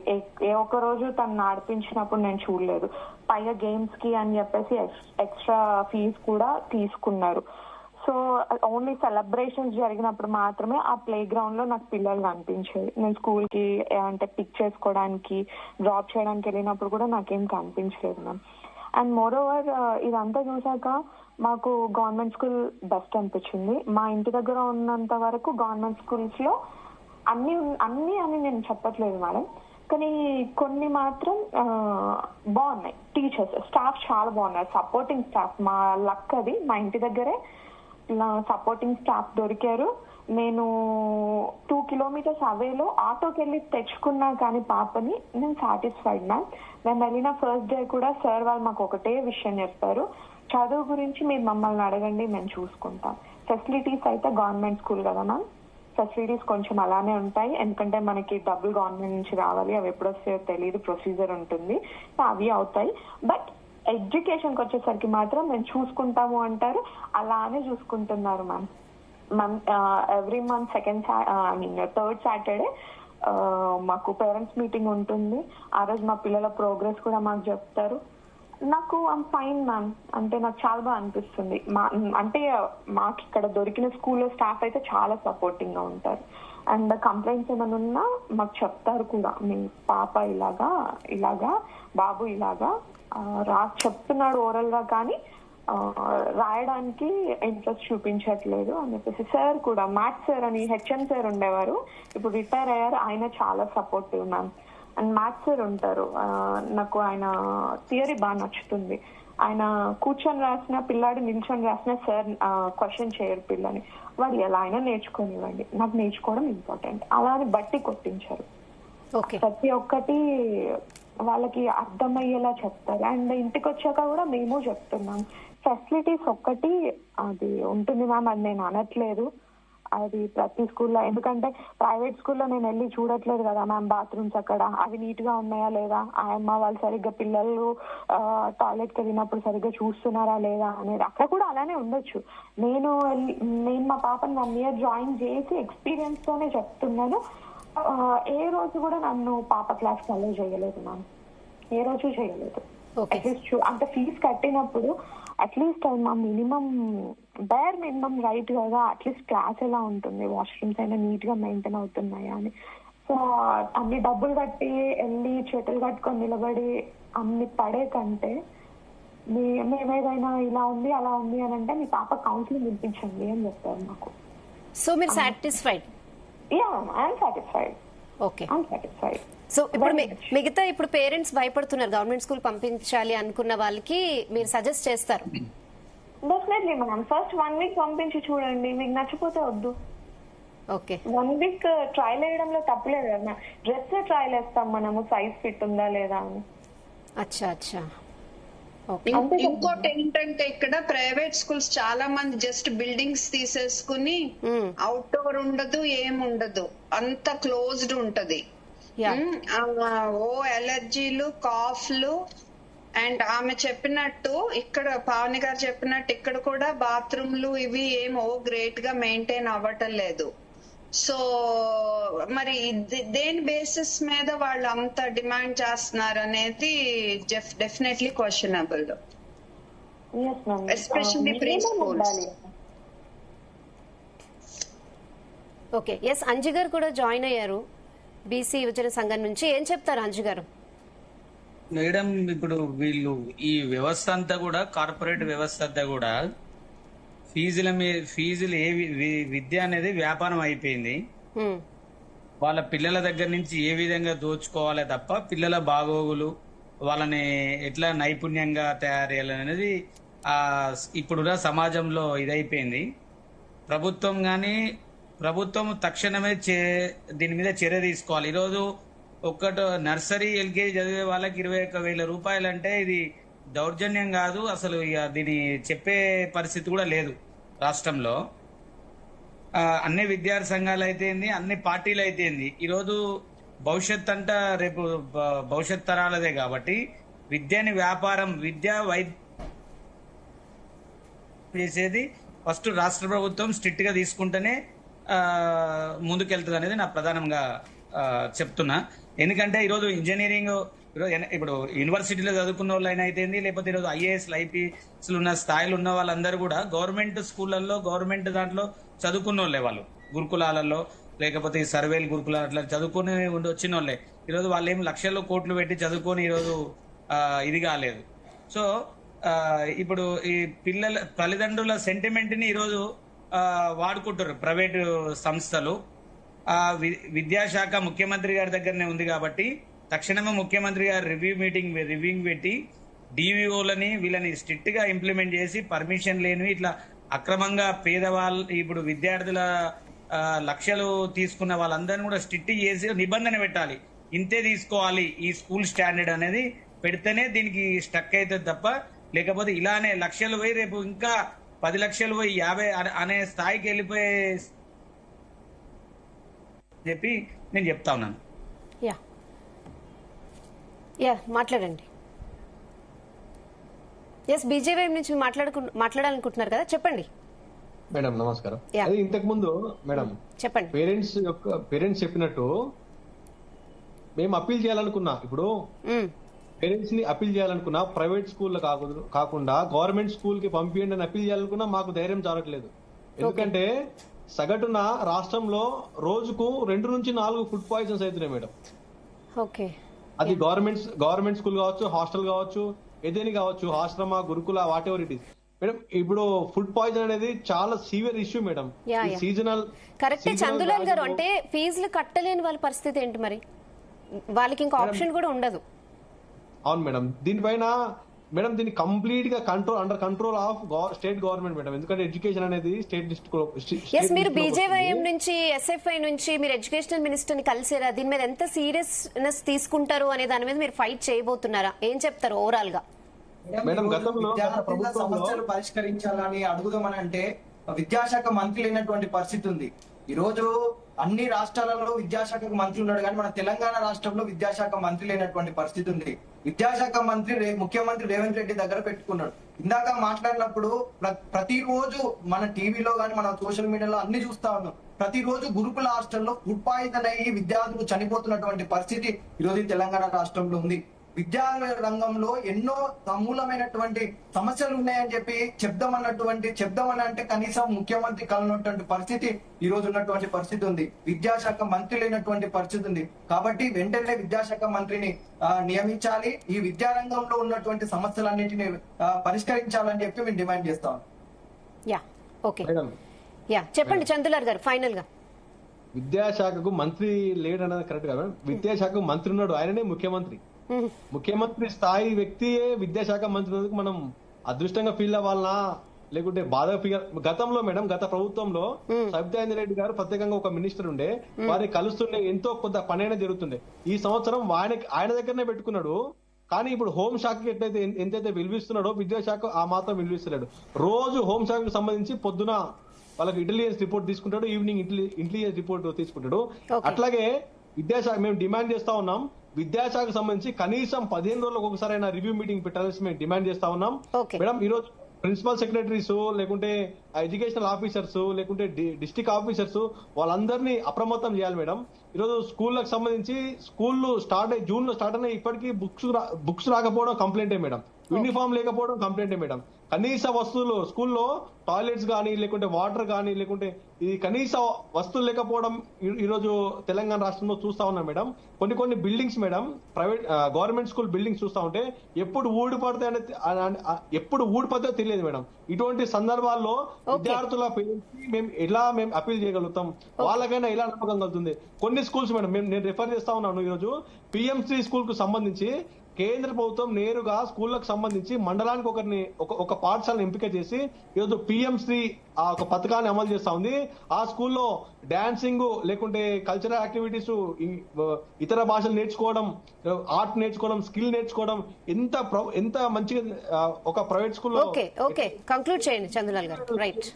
ఏ ఒక్క రోజు తను నడిపించినప్పుడు నేను చూడలేదు. పైగా గేమ్స్ కి అని చెప్పేసి ఎక్స్ట్రా ఫీజు కూడా తీసుకున్నారు. సో ఓన్లీ సెలబ్రేషన్స్ జరిగినప్పుడు మాత్రమే ఆ ప్లే గ్రౌండ్ లో నాకు పిల్లలు కనిపించేది. నేను స్కూల్ కి అంటే పిక్ చేసుకోవడానికి, డ్రాప్ చేయడానికి వెళ్ళినప్పుడు కూడా నాకేం కనిపించలేదు మ్యామ్. అండ్ మోర్ ఓవర్ ఇదంతా చూసాక మాకు గవర్నమెంట్ స్కూల్ బెస్ట్ అనిపించింది. మా ఇంటి దగ్గర ఉన్నంత వరకు గవర్నమెంట్ స్కూల్స్ లో అన్ని అని నేను చెప్పట్లేదు మేడం, కానీ కొన్ని మాత్రం బాగున్నాయి. టీచర్స్, స్టాఫ్ చాలా బాగున్నారు, సపోర్టింగ్ స్టాఫ్. మా లక్ అది, మా ఇంటి దగ్గరే సపోర్టింగ్ స్టాఫ్ దొరికారు. నేను 2 kilometers అవేలో ఆటోకి వెళ్ళి తెచ్చుకున్నా కానీ పాపని నేను సాటిస్ఫైడ్ మ్యామ్. మేము వెళ్ళిన ఫస్ట్ డే కూడా సార్ వాళ్ళు మాకు ఒకటే విషయం చెప్పారు, చదువు గురించి మీరు మమ్మల్ని అడగండి, మేము చూసుకుంటాం. ఫెసిలిటీస్ అయితే గవర్నమెంట్ స్కూల్ కదా మ్యామ్, ఫెసిలిటీస్ కొంచెం అలానే ఉంటాయి, ఎందుకంటే మనకి డబ్బులు గవర్నమెంట్ నుంచి రావాలి, అవి ఎప్పుడు వస్తాయో తెలియదు, ప్రొసీజర్ ఉంటుంది, అవి అవుతాయి. బట్ ఎడ్యుకేషన్కి వచ్చేసరికి మాత్రం మేము చూసుకుంటాము అంటారు, అలానే చూసుకుంటున్నారు ma'am. Every month third Saturday మాకు పేరెంట్స్ మీటింగ్ ఉంటుంది. ఆ రోజు మా పిల్లల ప్రోగ్రెస్ కూడా మాకు చెప్తారు. నాకు ఐమ్ ఫైన్ మ్యామ్, అంటే నాకు చాలా బాగా అనిపిస్తుంది. అంటే మాకు ఇక్కడ దొరికిన స్కూల్లో స్టాఫ్ అయితే చాలా సపోర్టింగ్ గా ఉంటారు. అండ్ కంప్లైంట్స్ ఏమైనా ఉన్నా మాకు చెప్తారు కూడా, మీ పాప ఇలాగా బాబు ఇలాగా చెప్తున్నాడు ఓరల్ గా, కానీ రాయడానికి ఇంట్రెస్ట్ చూపించట్లేదు అని చెప్పేసి. సార్ కూడా, మ్యాథ్స్ సార్ అని హెచ్ఎం సార్ ఉండేవారు, ఇప్పుడు రిటైర్ అయ్యారు, ఆయన చాలా supportive ma'am. And maths sir ఉంటారు, నాకు ఆయన థియరీ బాగా నచ్చుతుంది. ఆయన కూర్చొని రాసిన పిల్లాడు నిల్చొని రాసిన సార్ క్వశ్చన్ చేయరు పిల్లని, వాడు ఎలా అయినా నేర్చుకోనివ్వండి, నాకు నేర్చుకోవడం ఇంపార్టెంట్, అలానే బట్టి కొట్టించారు. ప్రతి ఒక్కటి వాళ్ళకి అర్థమయ్యేలా చెప్తారు. అండ్ ఇంటికి వచ్చాక కూడా మేము చెప్తున్నాం, ఫెసిలిటీస్ ఒక్కటి అది ఉంటుంది మ్యామ్, అది నేను అనట్లేదు, అది ప్రతి స్కూల్లో, ఎందుకంటే ప్రైవేట్ స్కూల్లో నేను వెళ్ళి చూడట్లేదు కదా మ్యామ్ బాత్రూమ్స్ అక్కడ అవి నీట్ గా ఉన్నాయా లేదా, ఆయమ్మ వాళ్ళు సరిగ్గా పిల్లలు టాయిలెట్కి వెళ్ళినప్పుడు సరిగ్గా చూస్తున్నారా లేదా అనేది. అక్కడ కూడా అలానే ఉండొచ్చు. నేను మా పాపని 1 year జాయిన్ చేసి ఎక్స్పీరియన్స్ తోనే చెప్తున్నాను. ఏ రోజు కూడా నన్ను పాప క్లాస్ అలో చేయలేదు మ్యామ్, ఏ రోజు చేయలేదు. అట్లీస్ట్ అంత ఫీజు కట్టినప్పుడు అట్లీస్ట్ మా మినిమం బేర్ మినిమం రైట్ కదా, అట్లీస్ట్ క్లాస్ ఎలా ఉంటుంది, వాష్రూమ్స్ అయినా నీట్ గా మెయింటైన్ అవుతున్నాయా అని. సో అన్ని డబ్బులు కట్టి వెళ్ళి చేతులు కట్టుకొని నిలబడి అన్ని పడే కంటే మేమేదైనా ఇలా ఉంది అలా ఉంది అని అంటే మీ పాప కౌన్సిలింగ్ ఇప్పించండి అని చెప్తారు నాకు. సో మీరు satisfied? Yeah, I'm satisfied. Okay, I'm satisfied. So ఇప్పుడు మిగతా ఇప్పుడు పేరెంట్స్ భయపడుతున్నారు గవర్నమెంట్ స్కూల్ పంపించాలి అనుకున్న వాళ్ళకి మీరు సజెస్ట్ చేస్తారు? డెఫినెట్లీ మ్యామ్, ఫస్ట్ 1 week పంపించి చూడండి, మీకు నచ్చిపోతే వద్దు. ఓకే, 1 week ట్రయల్ వేయడంలో తప్పలేదు కదా, డ్రెస్ ట్రయల్ వేస్తాం మనము సైజ్ ఫిట్ ఉందా లేదా అని. అచ్చా అచ్చా. ఇంకోటి ఏంటంటే ఇక్కడ ప్రైవేట్ స్కూల్స్ చాలా మంది జస్ట్ బిల్డింగ్స్ తీసేసుకుని అవుట్డోర్ ఉండదు, ఏముండదు, అంత క్లోజ్డ్ ఉంటది. ఓ అలర్జీలు, కాఫ్లు, అండ్ ఆమె చెప్పినట్టు ఇక్కడ పావని గారు చెప్పినట్టు ఇక్కడ కూడా బాత్రూమ్లు ఇవి ఏమో గ్రేట్ గా మెయింటైన్ అవ్వటం లేదు. సో మరి దేని బేసిస్ మీద వాళ్ళు అంత డిమాండ్ చేస్తున్నారు అనేది definitely questionable, especially pre schools. Okay, yes, Anju garu కూడా జాయిన్ అయ్యారు బీసీ యువజన సంఘం నుంచి. ఏం చెప్తారు అంజు గారు? మేడం, ఇప్పుడు వీళ్ళు ఈ వ్యవస్థ అంతా కూడా కార్పొరేట్ వ్యవస్థ అంతా కూడా ఫీజులు విద్య అనేది వ్యాపారం అయిపోయింది. వాళ్ళ పిల్లల దగ్గర నుంచి ఏ విధంగా దోచుకోవాలే తప్ప పిల్లల బాగోగులు, వాళ్ళని ఎట్లా నైపుణ్యంగా తయారు చేయాలనేది ఇప్పుడున్న సమాజంలో ఇదైపోయింది. ప్రభుత్వం తక్షణమే దీని మీద చర్య తీసుకోవాలి. ఈరోజు నర్సరీ ఎల్కేజీ చదివే వాళ్ళకి 21,000 రూపాయలు అంటే ఇది దౌర్జన్యం కాదు, అసలు ఇక దీన్ని చెప్పే పరిస్థితి కూడా లేదు రాష్ట్రంలో. అన్ని విద్యార్థి సంఘాలు అయితేంది, అన్ని పార్టీలు అయితేంది, ఈరోజు భవిష్యత్ అంతా రేపు భవిష్యత్ తరాలదే కాబట్టి విద్యని వ్యాపారం, వైద్యం చేసేది ఫస్ట్ రాష్ట్ర ప్రభుత్వం స్ట్రిక్ట్ గా తీసుకుంటేనే ముందుకెళ్తుంది అనేది నా ప్రధానంగా చెప్తున్నా. ఎందుకంటే ఈరోజు ఇంజనీరింగ్, ఇప్పుడు యూనివర్సిటీలో చదువుకున్న వాళ్ళు అయినా అయితేంది, లేకపోతే ఈరోజు ఐఏఎస్లు ఐపీఎస్లు ఉన్న స్థాయిలో ఉన్న వాళ్ళందరూ కూడా గవర్నమెంట్ స్కూళ్లలో గవర్నమెంట్ దాంట్లో చదువుకున్న వాళ్ళే, వాళ్ళు గురుకులాలలో లేకపోతే ఈ సర్వేలు గురుకులాలు అట్లా చదువుకుని వచ్చిన వాళ్ళే. ఈరోజు వాళ్ళు ఏం లక్షల్లో కోట్లు పెట్టి చదువుకొని ఈరోజు ఇది కాలేదు. సో ఇప్పుడు ఈ తల్లిదండ్రుల సెంటిమెంట్ ని ఈరోజు వాడుకుంటారు ప్రైవేటు సంస్థలు. విద్యాశాఖ ముఖ్యమంత్రి గారి దగ్గరనే ఉంది కాబట్టి తక్షణమే ముఖ్యమంత్రి గారు రివ్యూ పెట్టి డివిఓలని వీళ్ళని స్ట్రిక్ట్ గా ఇంప్లిమెంట్ చేసి పర్మిషన్ లేని ఇట్లా అక్రమంగా పేదవాళ్ళు, ఇప్పుడు విద్యార్థుల లక్షలు తీసుకున్న వాళ్ళందరినీ కూడా స్ట్రిక్ట్ చేసి నిబంధన పెట్టాలి, ఇంతే తీసుకోవాలి ఈ స్కూల్ స్టాండర్డ్ అనేది పెడితేనే దీనికి స్టక్ అవుతుంది తప్ప, లేకపోతే ఇలానే లక్షలు పోయి రేపు ఇంకా 10 లక్షలు పోయి 50 అనే స్థాయికి వెళ్ళిపోయే చెప్పి నేను చెప్తా ఉన్నాను. మాట్లాడండి. ఎస్, బీజేపీ నుంచి మాట్లాడాలనుకుంటున్నారు కదా, చెప్పండి మేడం. నమస్కారం. అది ఇంతకు ముందు మేడం చెప్పండి. పేరెంట్స్ చెప్పినట్టు మేము అప్పీల్ చేయాలనుకున్నా, ఇప్పుడు పేరెంట్స్ ని అప్పీల్ చేయాలనుకున్నా ప్రైవేట్ స్కూల్ కాకుండా గవర్నమెంట్ స్కూల్ కి పంపించండి అని అప్పీల్ చేయాలనుకున్నా మాకు ధైర్యం చాలట్లేదు. ఎందుకంటే సగటున రాష్ట్రంలో రోజుకు 2 నుంచి 4 ఫుడ్ పాయిజన్స్ అవుతున్నాయి మేడం. ఓకే, అది గవర్నమెంట్ స్కూల్ కావచ్చు, హాస్టల్ కావచ్చు, ఏదైనా కావచ్చు, ఆశ్రమ, గురుకుల, what ever it is madam. ఇప్పుడు ఫుడ్ పాయిజన్ అనేది చాలా సీవియర్ ఇష్యూ మేడం. సీజనల్ కరెక్టే చందులాల్ గారు. అంటే ఫీజులు కట్టలేని వాళ్ళ పరిస్థితి ఏంటి మరి? వాళ్ళకి ఇంకా ఆప్షన్ కూడా ఉండదు. అవును మేడం. దీనిపైన మేడం దీన్ని కంప్లీట్ గా under control of state government madam. ఎందుకంటే ఎడ్యుకేషన్ అనేది స్టేట్. మీరు బీజేవైఎం నుంచి, ఎస్ఎఫ్ఐ నుంచి మీరు ఎడ్యుకేషనల్ మినిస్టర్ ని కలిసారా? దీని మీద ఎంత సీరియస్నెస్ తీసుకుంటారు అనే దాని మీద మీరు ఫైట్ చేయబోతున్నారా? ఏం చెప్తారు ఓవరాల్ గా? మేడం, గతంలో సమస్యలు పరిష్కరించాలని అడుగుదామని అంటే విద్యాశాఖ మంత్రి లేనటువంటి పరిస్థితి ఉంది. ఈ రోజు అన్ని రాష్ట్రాలలో విద్యాశాఖకు మంత్రి ఉన్నాడు, కానీ మన తెలంగాణ రాష్ట్రంలో విద్యాశాఖ మంత్రి లేనటువంటి పరిస్థితి ఉంది. విద్యాశాఖ మంత్రి ముఖ్యమంత్రి రేవంత్ రెడ్డి దగ్గర పెట్టుకున్నాడు. ఇందాక మాట్లాడినప్పుడు ప్రతిరోజు మన టీవీలో కానీ మన సోషల్ మీడియాలో అన్ని చూస్తా ఉన్నాం. ప్రతిరోజు గురుకుల హాస్టల్లో ఫుడ్ పాయిజన్ అయ్యి విద్యార్థులు చనిపోతున్నటువంటి పరిస్థితి ఈరోజు తెలంగాణ రాష్ట్రంలో ఉంది. విద్యా రంగంలో ఎన్నో సమూలమైనటువంటి సమస్యలు ఉన్నాయని చెప్పి చెప్దామని అంటే కనీసం ముఖ్యమంత్రి కలనటువంటి పరిస్థితి ఈ రోజు ఉన్నటువంటి పరిస్థితి ఉంది. విద్యాశాఖ మంత్రి లేనటువంటి పరిస్థితి ఉంది. కాబట్టి వెంటనే విద్యాశాఖ మంత్రిని నియమించాలి. ఈ విద్యారంగంలో ఉన్నటువంటి సమస్యలన్నింటినీ పరిష్కరించాలని చెప్పి మేము డిమాండ్ చేస్తాం. చెప్పండి చందులార్ గారు ఫైనల్ గా. విద్యాశాఖకు మంత్రి లేడన్నది కరెక్ట్ కదా. విద్యాశాఖకు మంత్రి ఉన్నాడు, ఆయననే ముఖ్యమంత్రి. ముఖ్యమంత్రి స్థాయి వ్యక్తియే విద్యాశాఖ మంత్రి మనం అదృష్టంగా ఫీల్ అవ్వాలనా లేకుంటే బాధ? గతంలో మేడం గత ప్రభుత్వంలో సబితాయింద్ర రెడ్డి గారు ప్రత్యేకంగా ఒక మినిస్టర్ ఉండే, వారిని కలుస్తుండే, ఎంతో కొంత పనైనా జరుగుతుండే. ఈ సంవత్సరం ఆయన దగ్గరనే పెట్టుకున్నాడు. కానీ ఇప్పుడు హోంశాఖకి ఎంతైతే విలువిస్తున్నాడో విద్యాశాఖ ఆ మాత్రం విలువిస్తున్నాడు. రోజు హోంశాఖకు సంబంధించి పొద్దున వాళ్ళకి ఇంటెలిజెన్స్ రిపోర్ట్ తీసుకుంటాడు, ఈవినింగ్ ఇంటెలిజెన్స్ రిపోర్ట్ తీసుకుంటాడు. అట్లాగే విద్యాశాఖ మేము డిమాండ్ చేస్తా ఉన్నాం, విద్యాశాఖకు సంబంధించి కనీసం 15 రోజులకు ఒకసారైనా రివ్యూ మీటింగ్ పెట్టాల్సి మేము డిమాండ్ చేస్తా ఉన్నాం. మేడం ఈ రోజు ప్రిన్సిపల్ సెక్రటరీస్ లేకుంటే ఎడ్యుకేషనల్ ఆఫీసర్స్ లేకుంటే డిస్ట్రిక్ట్ ఆఫీసర్స్ వాళ్ళందరినీ అప్రమత్తం చేయాలి మేడం. ఈరోజు స్కూళ్ళకు సంబంధించి స్కూళ్ళు జూన్ లో స్టార్ట్ అయినా ఇప్పటికీ బుక్స్ రాకపోవడం కంప్లైంటే మేడం, యూనిఫామ్ లేకపోవడం కంప్లైంటే మేడం. కనీస వస్తువులు స్కూల్లో టాయిలెట్స్ కానీ లేకుంటే వాటర్ కానీ లేకుంటే ఈ కనీస వస్తువులు లేకపోవడం ఈరోజు తెలంగాణ రాష్ట్రంలో చూస్తా ఉన్నాం మేడం. కొన్ని buildings madam, private government school buildings చూస్తా ఉంటే ఎప్పుడు ఊడిపోతే తెలియదు మేడం. ఇటువంటి సందర్భాల్లో విద్యార్థుల పేరెంట్స్ మేము అపీల్ చేయగలుగుతాం, వాళ్ళకైనా ఎలా నమ్మకం కలుగుతుంది? కొన్ని స్కూల్స్ మేడం నేను రిఫర్ చేస్తా ఉన్నాను. ఈరోజు PMC స్కూల్ కు సంబంధించి కేంద్ర ప్రభుత్వం నేరుగా స్కూళ్లకు సంబంధించి మండలానికి ఒక పాఠశాలను ఎంపిక చేసి ఈరోజు PMC ఆ ఒక పథకాన్ని అమలు చేస్తా ఉంది. ఆ స్కూల్లో డాన్సింగ్ లేకుంటే కల్చరల్ యాక్టివిటీస్, ఇతర భాషలు నేర్చుకోవడం, ఆర్ట్ నేర్చుకోవడం, స్కిల్ నేర్చుకోవడం ఎంత మంచిగా ఒక ప్రైవేట్ స్కూల్లో. కంక్లూడ్ చేయండి చంద్రలాల్ గారు. రైట్.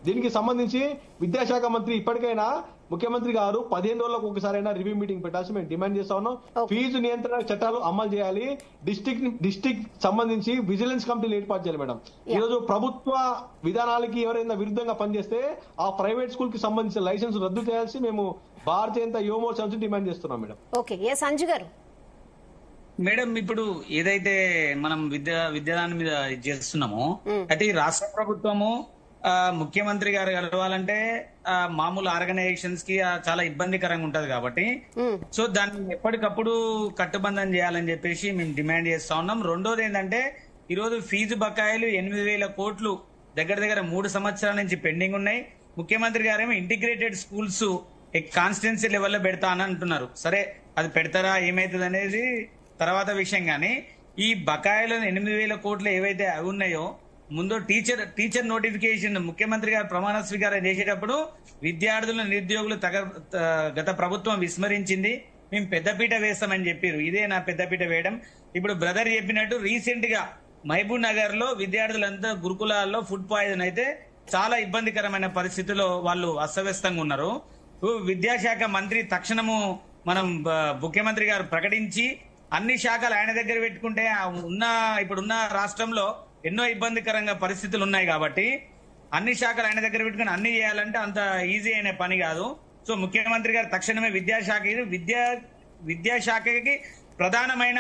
దీనికి సంబంధించి విద్యాశాఖ మంత్రి ఇప్పటికైనా ముఖ్యమంత్రి గారు 15 రోజులకు ఒకసారైనా రివ్యూ మీటింగ్ పెట్టాల్సి మేము డిమాండ్ చేస్తా ఉన్నాం. ఫీజు నియంత్రణ చట్టాలు అమలు చేయాలి. డిస్టిక్ సంబంధించి విజిలెన్స్ కమిటీలు ఏర్పాటు చేయాలి మేడం. ఈరోజు ప్రభుత్వ విధానాలకి ఎవరైనా విరుద్ధంగా పనిచేస్తే ఆ ప్రైవేట్ స్కూల్ కి సంబంధించిన లైసెన్స్ రద్దు చేయాల్సి మేము భారతీయ జనతా యువ మోర్చా నుంచి డిమాండ్ చేస్తున్నాం మేడం. సంజు గారు. మేడం ఇప్పుడు ఏదైతే మనం విద్యాదానం మీద చేస్తున్నామో అయితే ఈ రాష్ట్ర ప్రభుత్వము ముఖ్యమంత్రి గారు కలవాలంటే మామూలు ఆర్గనైజేషన్స్ కి చాలా ఇబ్బందికరంగా ఉంటది కాబట్టి సో దాన్ని ఎప్పటికప్పుడు కట్టుబంధం చేయాలని చెప్పేసి మేము డిమాండ్ చేస్తా ఉన్నాం. రెండోది ఏంటంటే ఈరోజు ఫీజు బకాయిలు 8,000 కోట్లు దగ్గర 3 సంవత్సరాల నుంచి పెండింగ్ ఉన్నాయి. ముఖ్యమంత్రి గారేమో ఇంటిగ్రేటెడ్ స్కూల్స్ కాన్స్టిట్యున్సీ లెవెల్లో పెడతా అని అంటున్నారు. సరే అది పెడతారా ఏమైతుంది అనేది తర్వాత విషయం, కానీ ఈ బకాయిలను 8,000 కోట్లు ఏవైతే అవి ఉన్నాయో ముందు టీచర్ నోటిఫికేషన్ ముఖ్యమంత్రి గారు ప్రమాణ స్వీకారం చేసేటప్పుడు విద్యార్థుల నిరుద్యోగులు గత ప్రభుత్వం విస్మరించింది, మేము పెద్దపీట వేస్తామని చెప్పారు. ఇదే నా పెద్దపీట వేయడం. ఇప్పుడు బ్రదర్ చెప్పినట్టు రీసెంట్ గా మహబూబ్ నగర్ లో విద్యార్థులంతా గురుకులాల్లో ఫుడ్ పాయిజన్ అయితే చాలా ఇబ్బందికరమైన పరిస్థితుల్లో వాళ్ళు అస్తవ్యస్తంగా ఉన్నారు. విద్యాశాఖ మంత్రి తక్షణము మనం ముఖ్యమంత్రి గారు ప్రకటించి అన్ని శాఖలు ఆయన దగ్గర పెట్టుకుంటే ఇప్పుడున్న రాష్ట్రంలో ఎన్నో ఇబ్బందికరంగా పరిస్థితులు ఉన్నాయి కాబట్టి అన్ని శాఖలు ఆయన దగ్గర పెట్టుకుని అన్ని చేయాలంటే అంత ఈజీ అయిన పని కాదు. సో ముఖ్యమంత్రి గారు తక్షణమే విద్యాశాఖకి ప్రధానమైన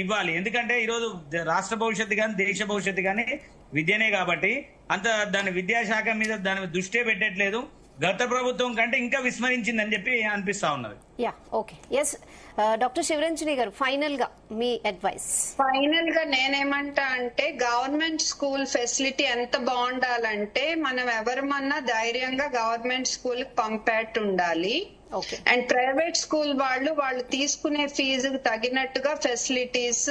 ఇవ్వాలి. ఎందుకంటే ఈరోజు రాష్ట్ర భవిష్యత్తు కానీ దేశ భవిష్యత్తు కానీ విద్యనే కాబట్టి దాని విద్యాశాఖ మీద దాని దృష్టి పెట్టట్లేదు. గత ప్రభుత్వం కంటే ఇంకా విస్మరించిందని చెప్పి అనిపిస్తా ఉన్నది. డాక్టర్ శివరంజని గారు ఫైనల్ గా మీ అడ్వైస్. ఫైనల్ గా నేనేమంటా అంటే గవర్నమెంట్ స్కూల్ ఫెసిలిటీ ఎంత బాగుండాలంటే మనం ఎవరమన్నా ధైర్యంగా గవర్నమెంట్ స్కూల్ కి పంపేట్టు ఉండాలి. అండ్ ప్రైవేట్ స్కూల్ వాళ్ళు తీసుకునే ఫీజుకు తగినట్టుగా ఫెసిలిటీస్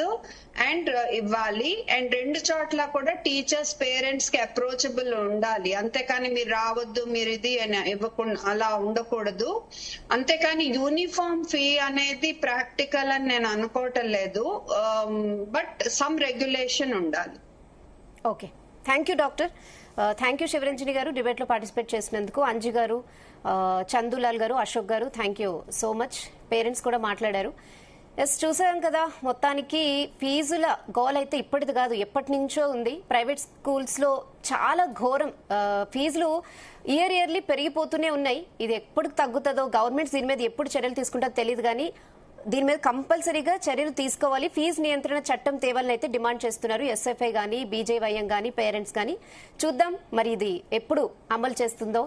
అండ్ ఇవ్వాలి. అండ్ 2 చోట్ల కూడా టీచర్స్ పేరెంట్స్ కి అప్రోచబుల్ ఉండాలి. అంతేకాని మీరు రావద్దు మీరు ఇది అని ఇవ్వకుండా అలా ఉండకూడదు. అంతేకాని యూనిఫామ్ ఫీ అనేది ప్రాక్టికల్ అని నేను అనుకోవటం లేదు, బట్ సమ్ రెగ్యులేషన్ ఉండాలి. Thank you doctor. Thank you Shivaranjani garu debate లో పార్టిసిపేట్ చేసినందుకు. అంజు గారు, చందులాల్ గారు, Ashok garu, thank you so much. Parents కూడా మాట్లాడారు. ఎస్, చూసాం కదా, మొత్తానికి ఫీజుల గోల్ అయితే ఇప్పటిది కాదు, ఎప్పటి నుంచో ఉంది. ప్రైవేట్ స్కూల్స్ లో చాలా ఘోరం. ఫీజులు ఇయర్లీ పెరిగిపోతూనే ఉన్నాయి. ఇది ఎప్పుడు తగ్గుతుందో, గవర్నమెంట్ దీని మీద ఎప్పుడు చర్యలు తీసుకుంటుందో తెలియదు, కానీ దీని మీద కంపల్సరీగా చర్యలు తీసుకోవాలి. ఫీజు నియంత్రణ చట్టం తేవాలని అయితే డిమాండ్ చేస్తున్నారు ఎస్ఎఫ్ఐ గానీ, బీజేవైఎం గానీ, పేరెంట్స్ గానీ. చూద్దాం మరి ఇది ఎప్పుడు అమలు చేస్తుందో.